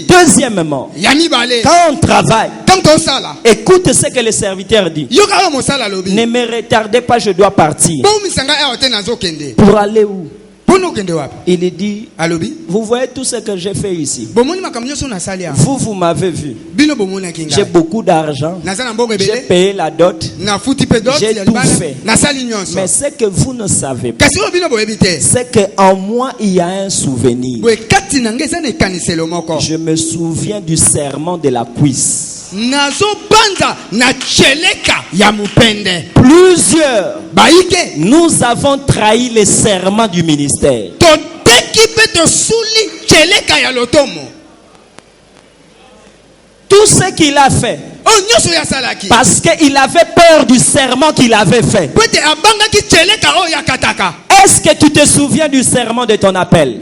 Speaker 3: deuxièmement, quand on travaille, écoute ce que le serviteur dit. Ne me retardez pas, je dois partir. Pour aller où? Il dit, vous voyez tout ce que j'ai fait ici. Vous m'avez vu. J'ai beaucoup d'argent. J'ai payé la dot. J'ai tout fait. Mais ce que vous ne savez pas, c'est qu'en moi, il y a un souvenir. Je me souviens du serment de la cuisse. Plusieurs, nous avons trahi les serments du ministère. Tout ce qu'il a fait, parce qu'il avait peur du serment qu'il avait fait. Est-ce que tu te souviens du serment de ton appel?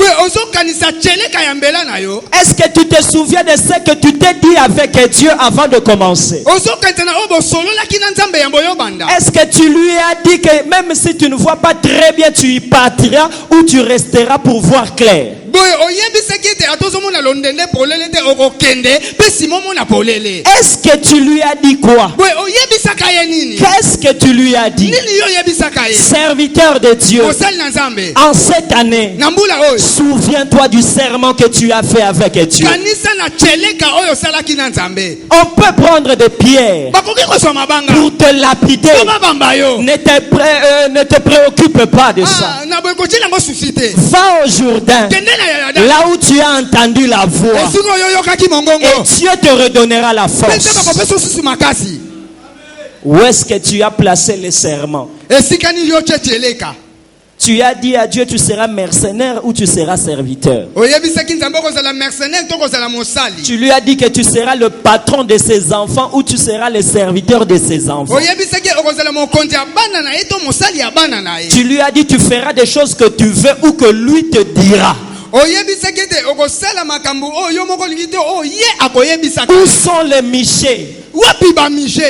Speaker 3: Est-ce que tu te souviens de ce que tu t'es dit avec Dieu avant de commencer? Est-ce que tu lui as dit que même si tu ne vois pas très bien, tu y partiras ou tu resteras pour voir clair? Est-ce que tu tu lui as dit quoi? Qu'est-ce que tu lui as dit? Serviteur de Dieu, en cette année, souviens-toi du serment que tu as fait avec Dieu. On peut prendre des pierres pour te lapider. Ne te préoccupe pas de ça. Va au Jourdain, là où tu as entendu la voix, et Dieu te redonnera la force. Où est-ce que tu as placé les serments? Tu as dit à Dieu, tu seras mercenaire ou tu seras serviteur. Tu lui as dit que tu seras le patron de ses enfants ou tu seras le serviteur de ses enfants. Tu lui as dit, tu feras des choses que tu veux ou que lui te dira. Où sont les michés?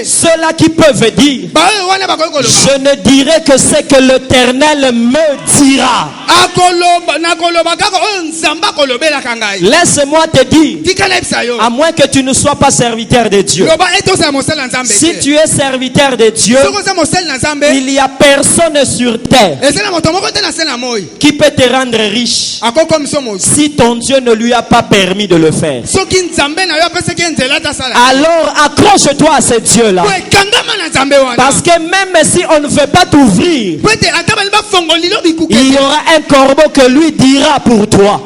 Speaker 3: Ceux-là qui peuvent dire, je ne dirai que ce que l'Éternel me dira. Laisse-moi te dire, à moins que tu ne sois pas serviteur de Dieu, si tu es serviteur de Dieu, il n'y a personne sur terre qui peut te rendre riche si ton Dieu ne lui a pas permis de le faire. Alors accroche-toi à ce Dieu-là, parce que même si on ne veut pas t'ouvrir, il y aura un corbeau que lui dira pour toi.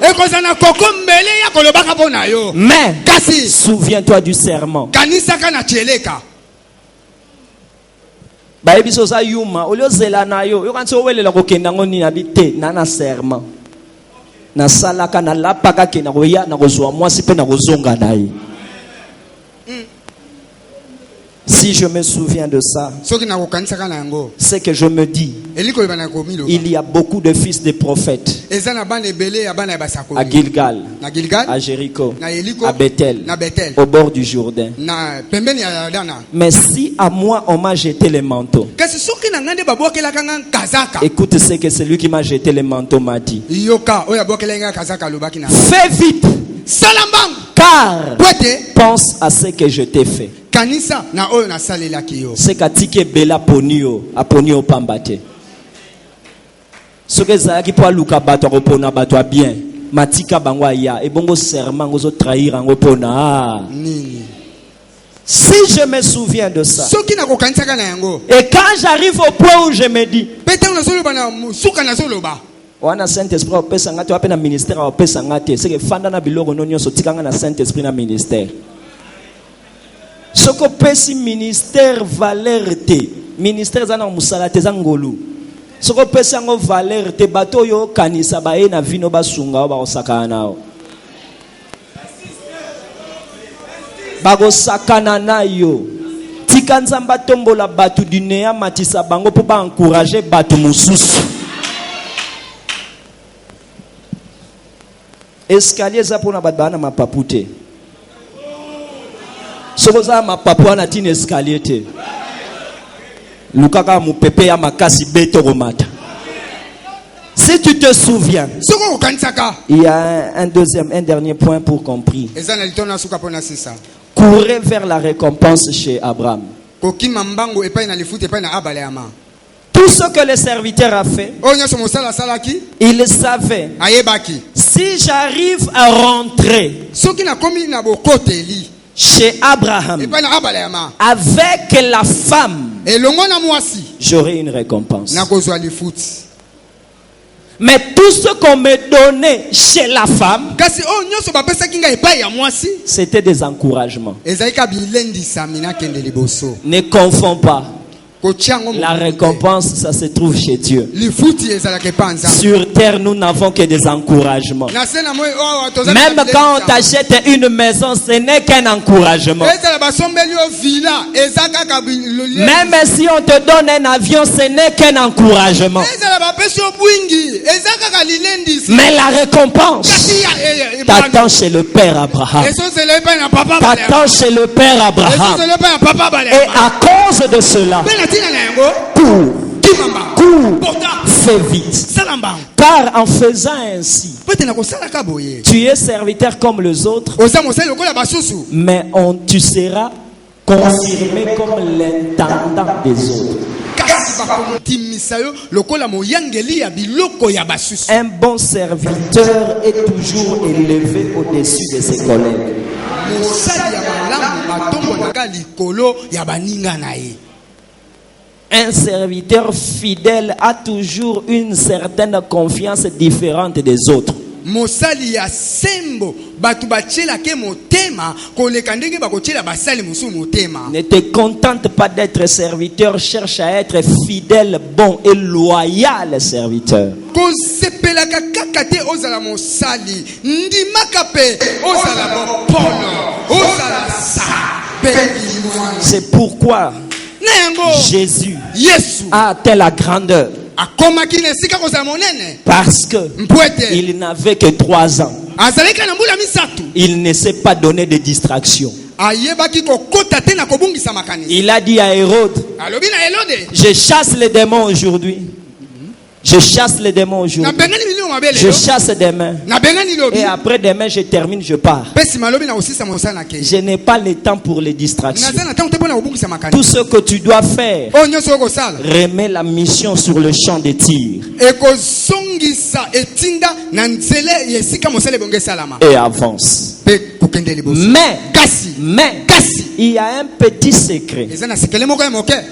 Speaker 3: Mais souviens-toi du serment. Si je me souviens de ça, c'est que je me dis, il y a beaucoup de fils de prophètes à Gilgal, à Jéricho, à Bethel, au bord du Jourdain. Mais si à moi on m'a jeté les manteaux, écoute ce que celui qui m'a jeté les manteaux m'a dit. Fais vite, car pense à ce que je t'ai fait. C'est katike bela ponio aponio pambate. Ce que ça qui peut luka bato repona bato bien. Matika bangwa ya e bongo serment ngozo trahir ngo pona. Si je me souviens de ça, et quand j'arrive au point où je me dis, wana Saint-Esprit opesa ngati wape na ministère opesa ngati c'est que fanda na biloko no nyonso tikanga na Saint-Esprit na ministère. Soko pesi ministère valeur te ministère zana musala te zangolu soko pesi ngo valeur te bato yo kanisa ba e na vino basunga ba osakana nao bago sakana na yo tikanza mbatombola batu dunia matisa bango po ba encourager batu mususu escalier za pona badana mapapute. Sokoza mapapu na tine escalier te. Lukaka mupepe ya makasi beto romata. Si tu te souviens, il y a un dernier point pour compris. Courez vers la récompense chez Abraham. Tout ce que le serviteur a fait, il savait. Si j'arrive à rentrer chez Abraham avec la femme, j'aurai une récompense. Mais tout ce qu'on me donnait chez la femme, c'était des encouragements. Ne confonds pas. La récompense, ça se trouve chez Dieu. Sur terre, nous n'avons que des encouragements. Même quand on t'achète une maison, ce n'est qu'un encouragement. Même si on te donne un avion, ce n'est qu'un encouragement. Mais la récompense t'attend chez le Père Abraham. T'attend chez le Père Abraham. Et à cause de cela, cours, fais vite. Car en faisant ainsi, tu es serviteur comme les autres, mais tu seras confirmé comme l'intendant des autres. Un bon serviteur est toujours élevé au-dessus de ses collègues. Un serviteur fidèle a toujours une certaine confiance différente des autres. Ne te contente pas d'être serviteur, cherche à être fidèle, bon et loyal serviteur. C'est pourquoi Jésus a atteint la grandeur. Parce qu'il n'avait que 3 ans. Il ne s'est pas donné de distraction. Il a dit à Hérode, je chasse les démons aujourd'hui. Je chasse les démons aujourd'hui. Je chasse demain. Et après demain, je termine, je pars. Je n'ai pas le temps pour les distractions. Tout ce que tu dois faire, remets la mission sur le champ de tir. Et avance. Mais il y a un petit secret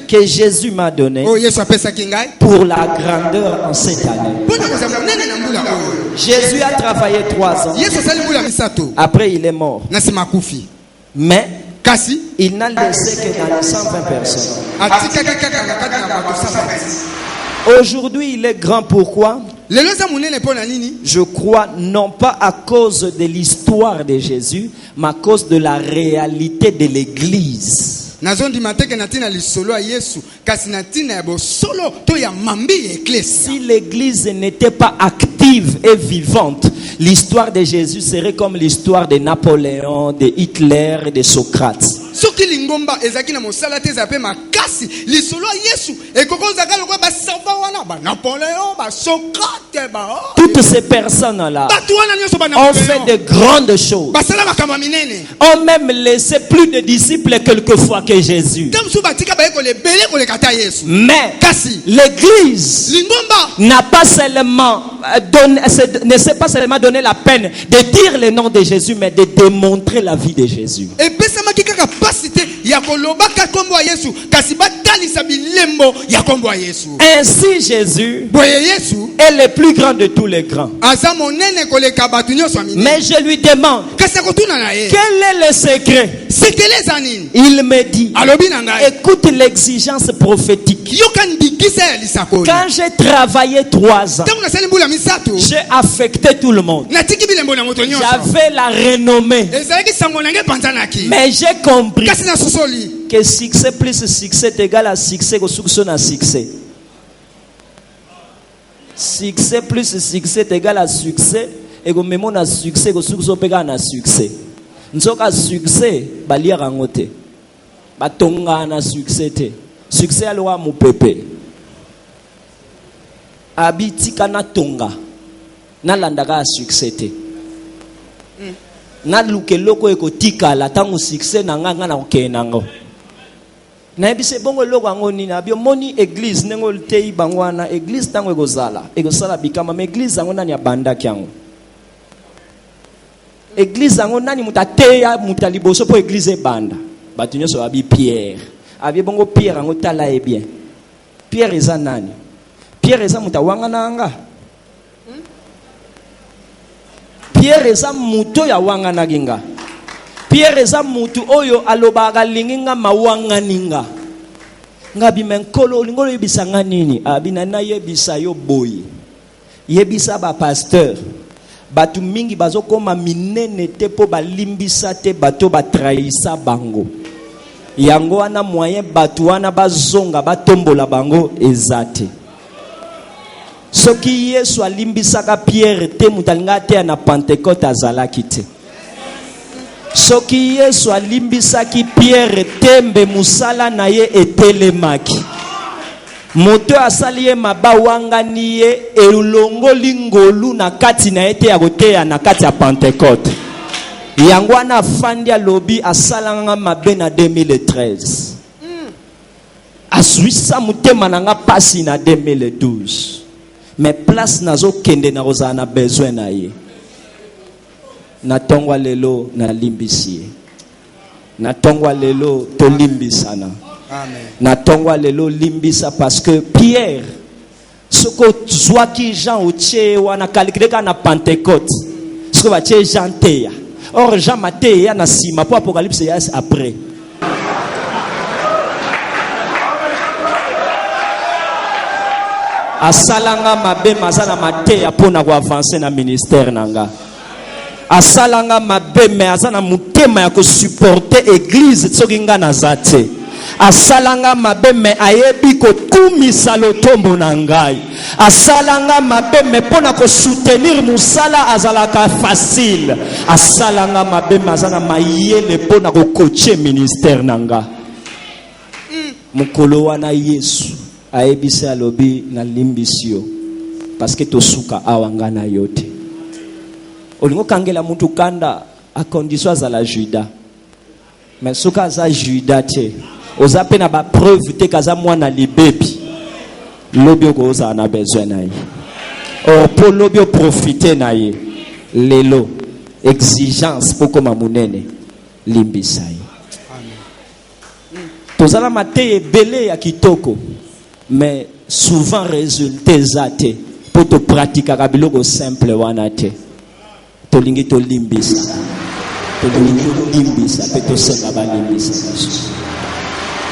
Speaker 3: que Jésus m'a donné pour la grandeur en cette année. Jésus a travaillé 3 ans. Après il est mort. Mais il n'a laissé que dans les 120 personnes. Aujourd'hui il est grand. Pourquoi? Je crois non pas à cause de l'histoire de Jésus, mais à cause de la réalité de l'Église. Si l'Église n'était pas active et vivante, l'histoire de Jésus serait comme l'histoire de Napoléon, de Hitler et de Socrate. Toutes ces personnes-là ont fait de grandes choses, ont même laissé plus de disciples quelquefois que Jésus. Mais l'Église n'a pas seulement ne s'est pas seulement donné la peine de dire le nom de Jésus, mais de démontrer la vie de Jésus. Ainsi Jésus est le plus grand de tous les grands. Mais je lui demande, quel est le secret? Il me dit, écoute l'exigence prophétique. Quand j'ai travaillé 3 ans, j'ai affecté tout le monde. J'avais la renommée. Mais j'ai compris que succès plus succès est égal à succès à succès. Succès plus succès est égal à succès. Et que même on succès est égal à succès. Nous avons succès, balia rangote. Batonga na succès te. Succès à l'oa mu pepe. Abiti kana tonga. Na landaka succès te. Na lukeloko eko tika la tangu succès na nga na okenango. Na ebise bongo loko angoni na bio moni église nengo tei bangwana église tango egosala bikama me église angona ni abanda kyango. Église ango nani mutateya mutaliboso po église banda. Batu nyoso abi Pierre. Abi bongo Pierre ango tala e bien. Pierre eza nani? Pierre eza mutawanga nanga. Pierre eza muto ya wanga naginga. Pierre eza mutu oyo alobaga linginga mawanga ninga. Ngabi menkolo lingolo yebisa nganini? Abi nana yebisa yo boy. Yebisa ba pasteur. Batu mingi bazo koma minene te po balimbisa te bato batraisa bango. Yango wana moyen batu wana bazonga batombola bango ezate. Soki Yesu alimbisaka Pierre te mutalinga te na Pentecôte azalaki te. Soki Yesu alimbisaki Pierre tembe musala na ye etelemaki. Moto asali ye mabawanga niye elongo lingolu na kati na ete ya goteya na kati ya Pentecôte. Yangwana Fandia Lobby à Salanga Mabena 2013. Asuisa Mutema nanga passi na 2012. Mais place nazo kende na rozana besoin na ye. Na tongwa lelo na limbisi. Na tongwa lelo to limbisana.
Speaker 2: Amen.
Speaker 3: Na tongwa lelo limbisa parce que Pierre soko zwaki Jean otie wana kalikireka na Pentecôte. Soko ba tie Jean teya. Or Jean Matthieu na sima pour Apocalypse yes après. Asalanga mabe mazana Matthieu pour na avancer na ministère nanga. Asalanga mabe me azana mutema ya ko supporter église tsokinga na zate. Asalanga mabe me ayebi ko kumisa lotombo na ngai. Asalanga mabe me pona ko soutenir musala azalaka facile. Asalanga mabe mazana mayele pona ko coacher ministère nanga. Mukolo wana Yesu ayebisi alobi na limbisio parce que tosuka awanga na yote. Olingo kangela muntu kanda a condition za la Juda. Mais suka za Juda te. Oza pena ba preuve te kaza mwana libebi. Lobio ko oza na besoin na ye. Or pour lobio profiter na ye. Lelo exigence pour koma munene limbisa ye. Tozala mate belé ya kitoko. Mais souvent résultat zate pour te pratiquer kabiloko simple wana te. Tolingi to limbisa. Tolingi to limbisa pe to senga ba limbisa.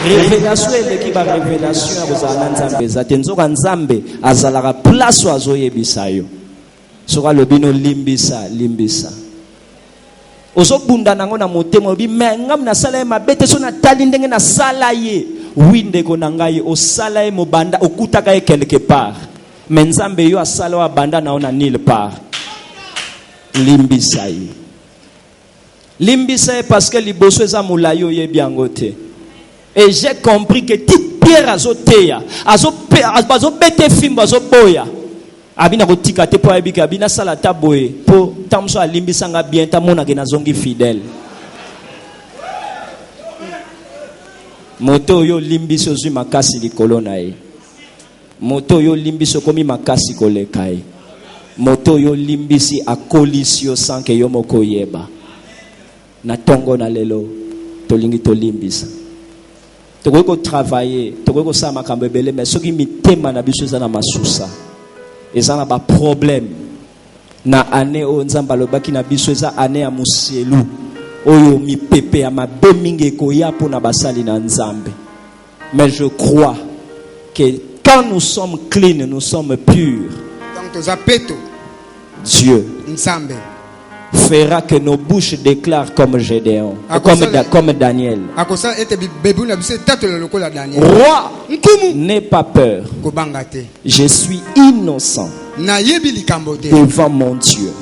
Speaker 3: Révélation et l'équipe révélation à Nzambe zatenzoka Nzambe azalaka place ozo yebisa yo. Soka lobino limbisa limbisa. Ozo bunda nango na motema obi mengam na sala ma bete so na tali ndenge na sala ye. Winde ko nangai o sala e mobanda okutaka e quelque part. Mais Nzambe yo asala wa banda na ona nulle part. Limbisa ye. Limbisa parce que liboso eza mulayo ye biangote. Et j'ai compris que toute pierre azoteya, azo bete fimba azo boya. Abina kotika te po abika abina sala taboye po tamso alimbisa nga bien tamona ke nazongi fidèle. Moto yo limbiso zui makasi likolo na ye. Moto yo limbiso komi makasi koleka ye. Moto yo limbisi akolisio sanke yo moko yeba. Na tongo na lelo tolingi to limbisa. Toko travailler, toko sa makambo belé mais soki mitema na biso za na masusa. Eza na ba problème. Na année o Nzamba lobaki na biso eza année ya muselu. Oyo mi pepe ya mabe mingi ko ya pona basali na Nzambe. Mais je crois que quand nous sommes clean, nous sommes purs. Dieu Nzambe fera que nos bouches déclarent comme Gédéon, comme Daniel. Roi, n'aie pas peur. Je suis innocent devant mon Dieu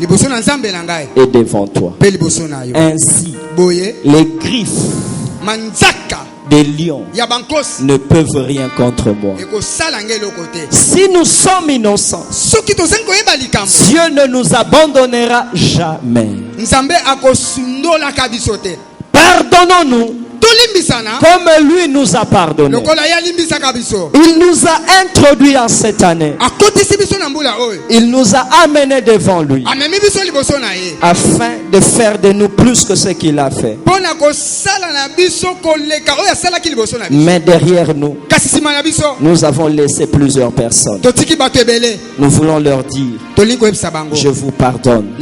Speaker 3: et devant toi. Ainsi, les griffes des lions ne peuvent rien contre moi. Si nous sommes innocents, Dieu ne nous abandonnera jamais. Pardonnons-nous comme lui nous a pardonné. Il nous a introduits en cette année. Il nous a amenés devant lui afin de faire de nous plus que ce qu'il a fait. Mais derrière nous, nous avons laissé plusieurs personnes. Nous voulons leur dire: je vous pardonne.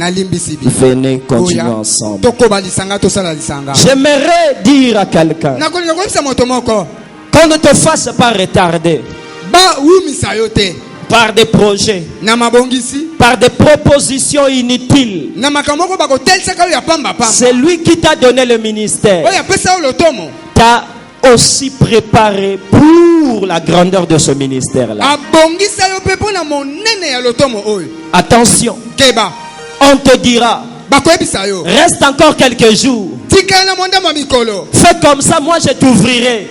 Speaker 3: Venez continuer ensemble. J'aimerais dire à quelqu'un qu'on ne te fasse pas retarder par des projets, par des propositions inutiles. C'est lui qui t'a donné le ministère. T'as aussi préparé pour la grandeur de ce ministère-là. Attention, on te dira: reste encore quelques jours. Fais comme ça, moi je t'ouvrirai.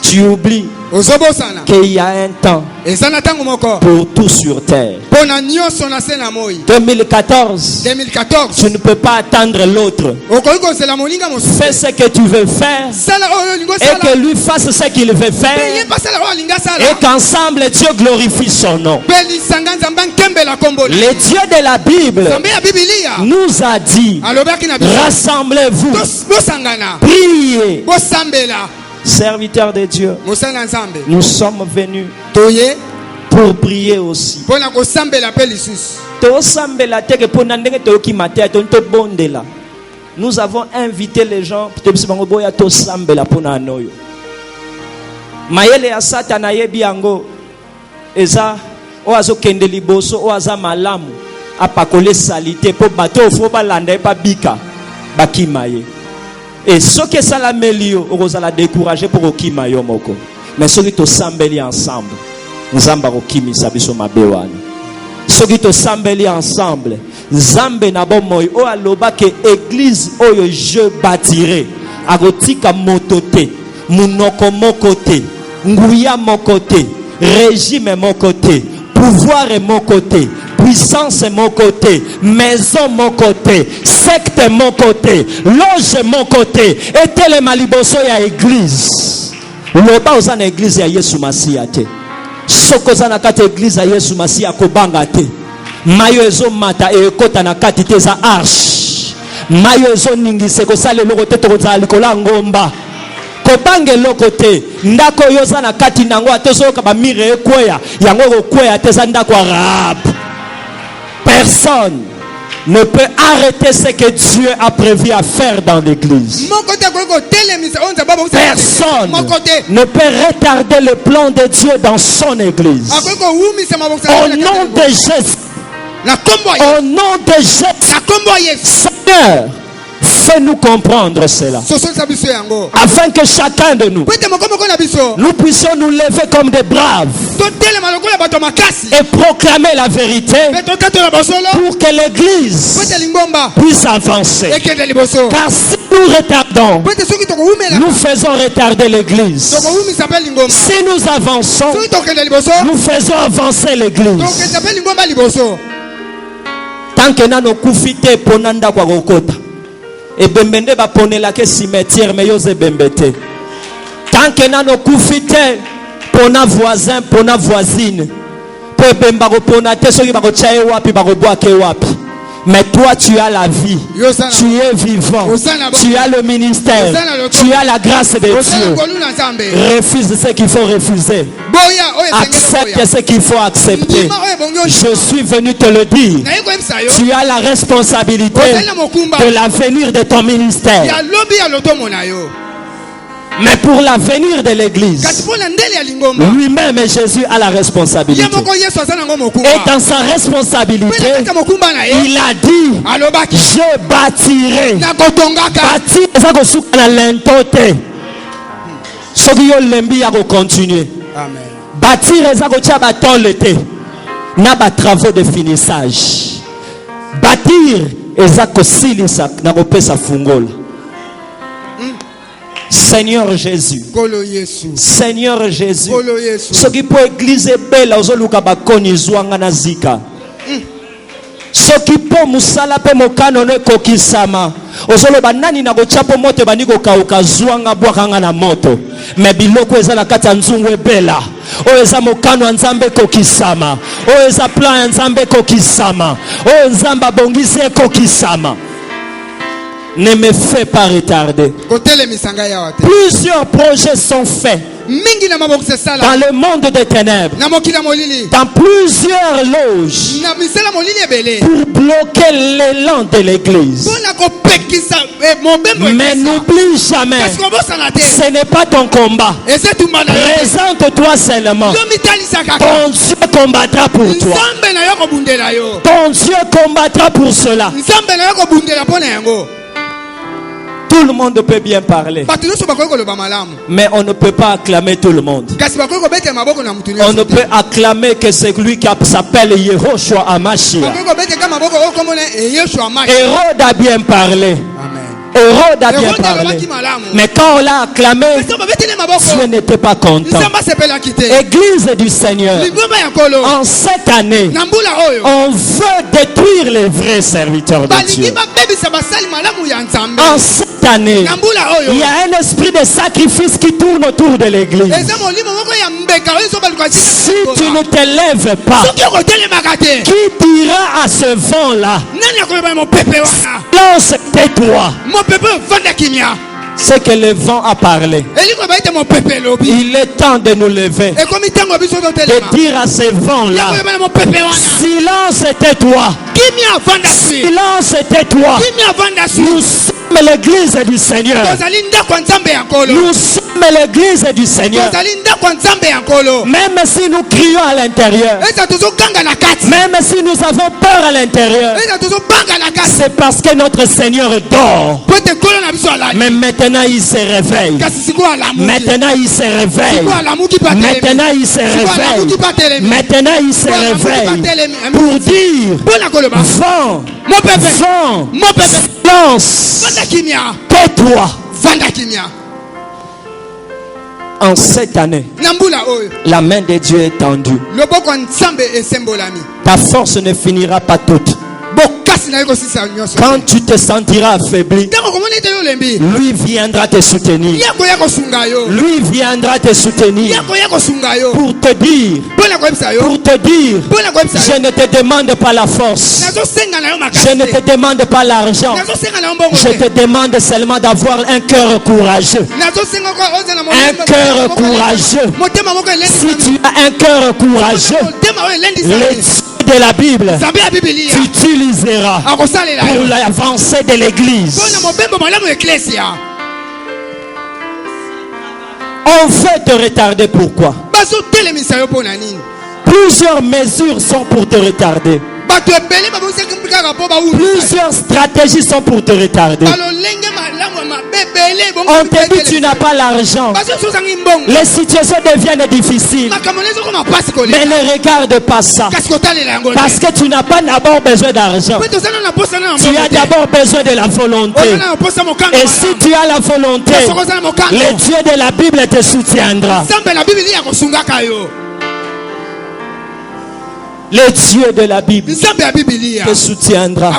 Speaker 3: Tu oublies qu'il y a un temps pour tout sur terre. 2014, tu ne peux pas attendre l'autre. Fais ce que tu veux faire et que lui fasse ce qu'il veut faire et qu'ensemble Dieu glorifie son nom. Le Dieu de la Bible nous a dit: rassemblez-vous, priez. Serviteurs de Dieu, nous sommes venus pour prier aussi. Nous avons invité les gens mayele ya Satana yebi yango eza oazo kende liboso oaza malamu apakole salite po bato fo balanda pa bika bakimaye. Et ce que ça la melio ozala décourager pour okimayo moko. Mais ceux qui to sambeli ensemble nzamba okimisa biso mabewana. Ceux qui to sambeli ensemble nzambe na bomoy o aloba ke église oyo je bâtirai agotika motote munoko mokote nguya mokote régime mokote pouvoir est mon côté, puissance est mon côté, maison mon côté, secte mon côté, loge mon côté. Et tel est maliboso ya église. Loba ozana église ya Yesu Masiya te. Soko zana kati église ya Yesu Masiya kobanga te. Mayo ezo mata e ekota na kati te za arche. Mayo ezo ningise ko sale loko te to za likola ngomba. Kobange lokote ndako yoza na kati nango atozo ka ba mire ekweya yango ekweya teza ndako Rahab. Personne ne peut arrêter ce que Dieu a prévu à faire dans l'église. Personne ne peut retarder le plan de Dieu dans son église. Au nom de Jésus. Au nom de Jésus. Seigneur, fais-nous comprendre cela. Afin que chacun de nous puissions nous lever comme des braves et proclamer la vérité pour que l'église puisse avancer. Car si nous retardons, nous faisons retarder l'église. Si nous avançons, nous faisons avancer l'église. Tant que nous kufite ponanda kwa kokota. Et bembende ba ponela ke cimetière mais yose bembete. Tant que nano kufite pona voisin pona voisine. Pe bemba ko pona te soki ba ko chae wapi ba ko boa ke wapi. Mais toi tu as la vie. Tu es vivant. Tu as le ministère. Tu as la grâce de Dieu. Refuse ce qu'il faut refuser. Accepte ce qu'il faut accepter. Je suis venu te le dire. Tu as la responsabilité de l'avenir de ton ministère. Mais pour l'avenir de l'église, lui-même Jésus a la responsabilité. Et dans sa responsabilité, il a dit: je bâtirai. Bâtir, ça que sous la lentote. Ce qui est l'embi a continuer. Bâtir, ça que tu as bâton l'été. N'a pas travaux de finissage. Bâtir, ça que s'il ça n'a pas sa fungol. Seigneur Jésus, Seigneur Jésus, ce qui peut église belle, ozoluka bakoni zwanga na zika. Ce qui peut musala pe mokano ne kokisama. Ozoloba nani na gochapo moto baniko kauka zwanga bwakanga na moto. Me biloko ezala kata nzungu ebela. O eza mokano nzambe kokisama. O eza plan nzambe kokisama. O nzamba bongise kokisama. Ne me fais pas retarder. Plusieurs projets sont faits dans le monde des ténèbres, dans plusieurs loges, pour bloquer l'élan de l'église. Mais n'oublie jamais, ce n'est pas ton combat. Présente-toi seulement. Ton Dieu combattra pour toi. Ton Dieu combattra pour cela. Tout le monde peut bien parler, mais on ne peut pas acclamer tout le monde. On ne peut acclamer que celui qui s'appelle Yehoshua Amashia. Hérode a bien parlé. Hérode a bien parlé. Mais quand on l'a acclamé, Dieu n'était pas content. Église du Seigneur, en cette année, on veut détruire les vrais serviteurs de Dieu. En cette année, il y a un esprit de sacrifice qui tourne autour de l'église. Si tu ne te lèves pas, qui dira à ce vent-là, lance tais-toi? C'est que le vent a parlé. Il est temps de nous lever, de dire à ce vent-là, silence et tais-toi. Silence et tais-toi. Nous sommes l'église du Seigneur. Nous sommes l'église du Seigneur. Même si nous crions à l'intérieur, même si nous avons peur à l'intérieur, c'est parce que notre Seigneur dort. Mais maintenant il se réveille. Maintenant il se réveille. Maintenant il se réveille. Maintenant il se réveille pour dire, vent, silence, tais-toi. En cette année, la main de Dieu est tendue. Ta force ne finira pas toute. Quand tu te sentiras affaibli, lui viendra te soutenir. Lui viendra te soutenir pour te dire, je ne te demande pas la force, je ne te demande pas l'argent, je te demande seulement d'avoir un cœur courageux. Un cœur courageux. Si tu as un cœur courageux, de la Bible, tu utiliseras pour l'avancée de l'église. On veut te retarder. Pourquoi? Plusieurs mesures sont pour te retarder. Plusieurs stratégies sont pour te retarder. On te dit tu n'as pas l'argent. Les situations deviennent difficiles. Mais ne regarde pas ça. Parce que tu n'as pas d'abord besoin d'argent. Tu as d'abord besoin de la volonté. Et si tu as la volonté, le Dieu de la Bible te soutiendra. Le Dieu de la Bible te soutiendra.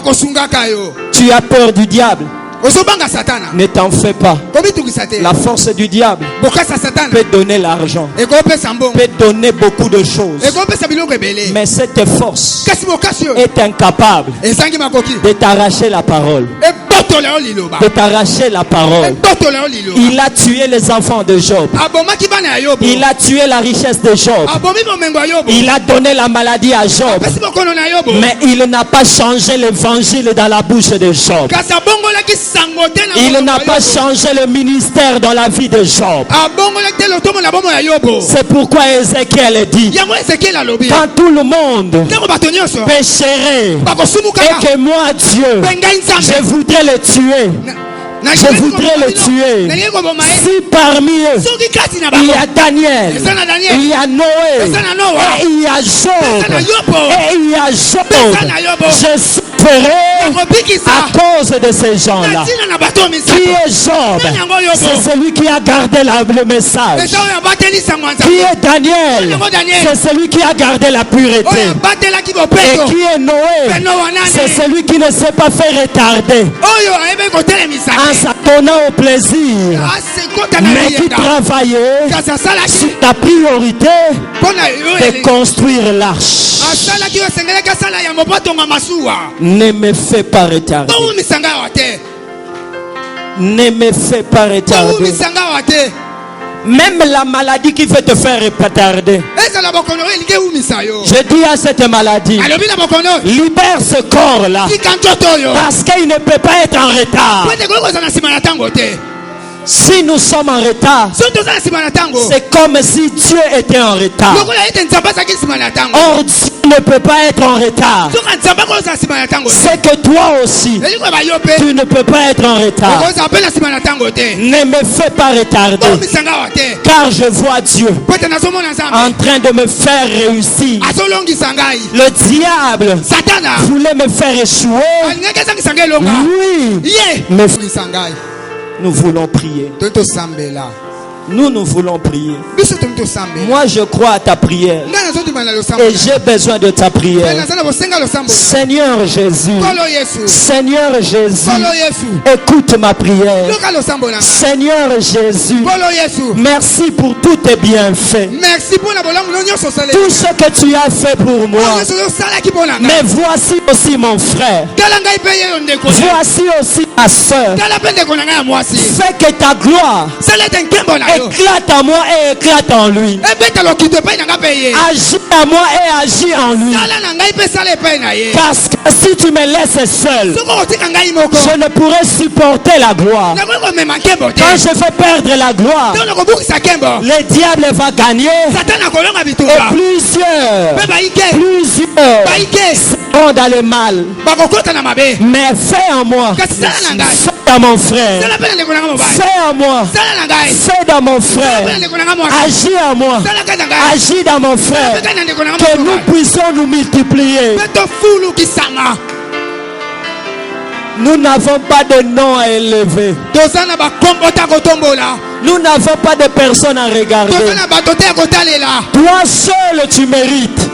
Speaker 3: Tu as peur du diable? Ne t'en fais pas. La force du diable peut donner l'argent, peut donner beaucoup de choses. Mais cette force est incapable de t'arracher la parole. De t'arracher la parole. Il a tué les enfants de Job. Il a tué la richesse de Job. Il a donné la maladie à Job. Mais il n'a pas changé l'évangile dans la bouche de Job. Il n'a pas changé le ministère dans la vie de Job. C'est pourquoi Ézéchiel dit, quand tout le monde pécherait et que moi Dieu, je voudrais le tuer. Je voudrais le tuer. Si parmi eux il y a Daniel, il y a Noé, et il y a Job, et il y a Job, je souffrirai à cause de ces gens-là. Qui est Job? C'est celui qui a gardé le message. Qui est Daniel? C'est celui qui a gardé la pureté. Et qui est Noé? C'est celui qui ne s'est pas fait retarder en s'attendant au plaisir, mais qui travaillait sur ta priorité de construire l'arche. Ne me fais pas retarder. Ne me fais pas retarder. Même la maladie qui veut te faire retarder, je dis à cette maladie, libère ce corps-là, parce qu'il ne peut pas être en retard. Si nous sommes en retard, c'est comme si Dieu était en retard. Or, Dieu ne peut pas être en retard. c'est que toi aussi, tu ne peux pas être en retard. Ne me fais pas retarder, car je vois Dieu en train de me faire réussir. Le diable voulait me faire échouer. Oui, mais nous voulons prier. Nous voulons prier. Moi, je crois à ta prière. Et j'ai besoin de ta prière. Seigneur Jésus. Seigneur Jésus. Écoute ma prière. Seigneur Jésus. Merci pour tous tes bienfaits. Tout ce que tu as fait pour moi. Mais voici aussi mon frère. Voici aussi ma soeur. Fais que ta gloire éclate en moi et éclate en lui. Agis à moi et agis en lui. Parce que si tu me laisses seul, je ne pourrai supporter la gloire. Quand je vais perdre la gloire, le diable va gagner. Et plusieurs seront dans le mal. Mais fais en moi, fais dans mon frère, fais en moi, fais dans mon frère, agis en moi, agis dans mon frère, que nous puissions nous multiplier. Nous n'avons pas de nom à élever. Nous n'avons pas de personne à regarder. Toi seul tu mérites.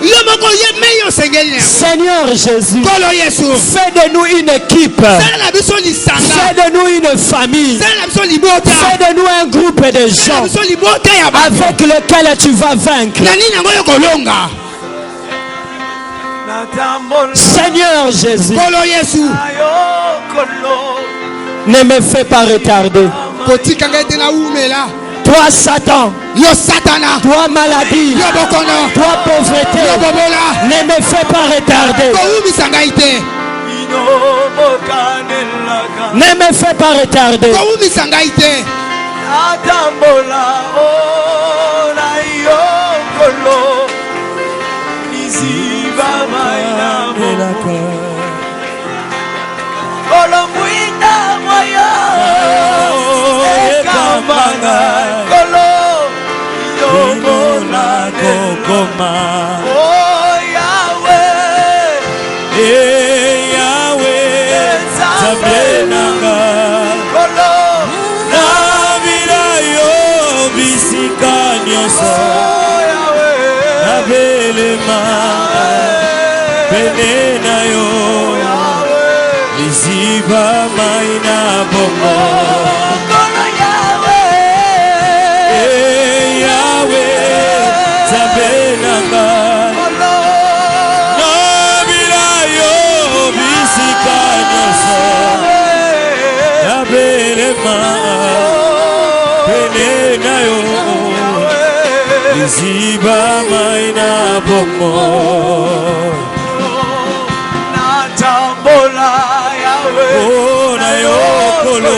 Speaker 3: Seigneur Jésus, fais de nous une équipe. Fais de nous une famille. Fais de nous un groupe de gens avec lequel tu vas vaincre. Seigneur Jésus, ne me fais pas retarder. Toi Satan, toi maladie, toi pauvreté, ne me fais pas retarder. Ne me fais pas retarder.
Speaker 4: Ziba maina bomo natambola yawe ona yokolo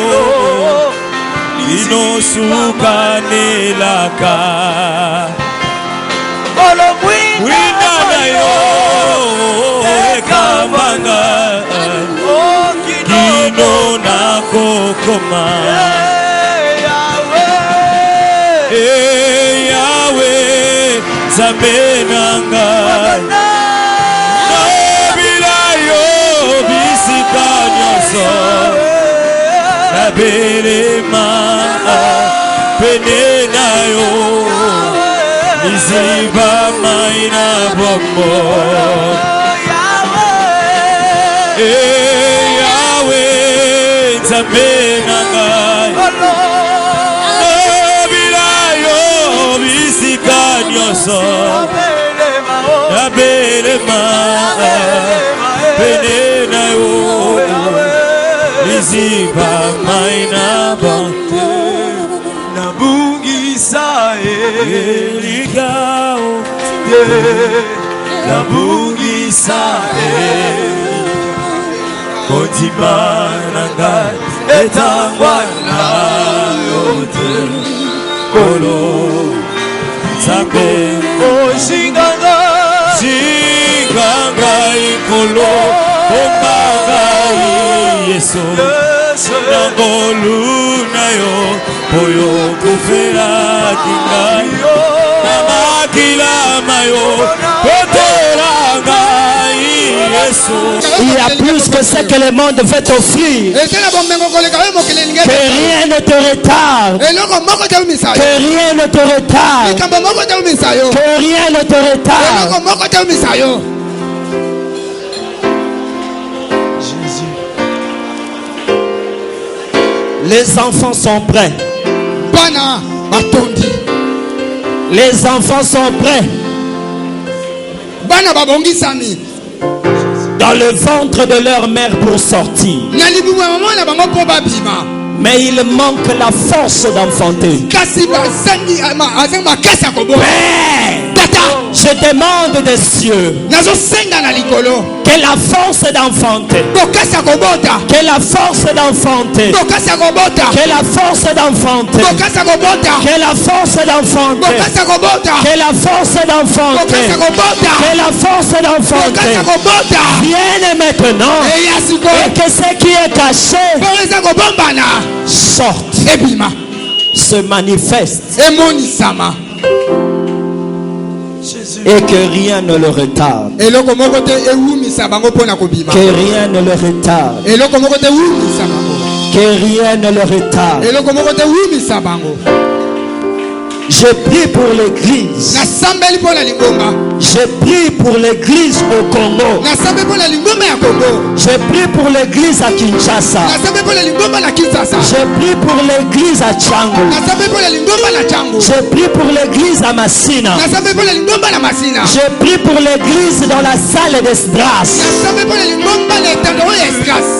Speaker 4: inosuka nelaka bolo mwina na yo ekamanga kino na kokoma Zabenanga Nabila yo bisika nyoso Nabelema penena yo Niziba maina bombo Yahweh Zabenanga Nabelema penena yo Niziba maina bante Nabungisa eligao Nabungisa Kotima nanga etangwana yote Kolo Sabe, oh, Shinganga, ngai kolo ombagai yeso nangolu na yo oyo kufera kingai namakila mayo potera ngai yeso.
Speaker 3: Il y a plus que ce que le monde veut t'offrir. Que rien ne te retarde. Que rien ne te retarde. Que rien ne te retarde. Les enfants sont prêts. Les enfants sont prêts. Dans le ventre de leur mère pour sortir. Mais il manque la force d'enfanter. Je demande des cieux que la force d'enfanter, que la force d'enfanter, que la force d'enfanter, que la force d'enfanter, que la force d'enfanter, que la force d'enfanter vienne maintenant et que ce qui est caché sorte, se manifeste et que rien ne le retarde. Que rien ne le retarde. Que rien ne le retarde. Je prie pour l'église. Je prie pour l'église au Congo. Je prie pour l'église à Kinshasa. Je prie pour l'église à Tchango. Je prie pour l'église à Massina. Je prie pour l'église dans la salle d'Esdras.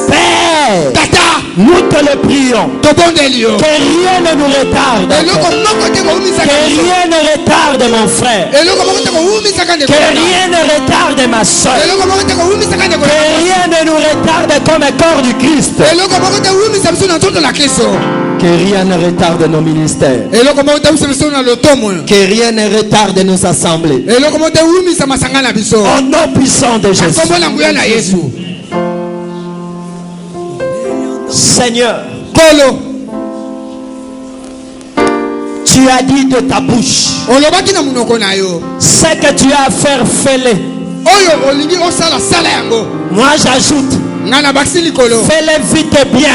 Speaker 3: Père, nous te le prions. Que rien ne nous retarde. Que rien ne retarde mon frère. Que rien ne retarde ma soeur. Que rien ne nous retarde comme un corps du Christ. Que rien ne retarde nos ministères. Que rien ne retarde nos assemblées. Au nom puissant de Jésus. Seigneur, tu as dit de ta bouche, ce que tu as à faire, fais-le. Moi j'ajoute, fais-le vite et bien.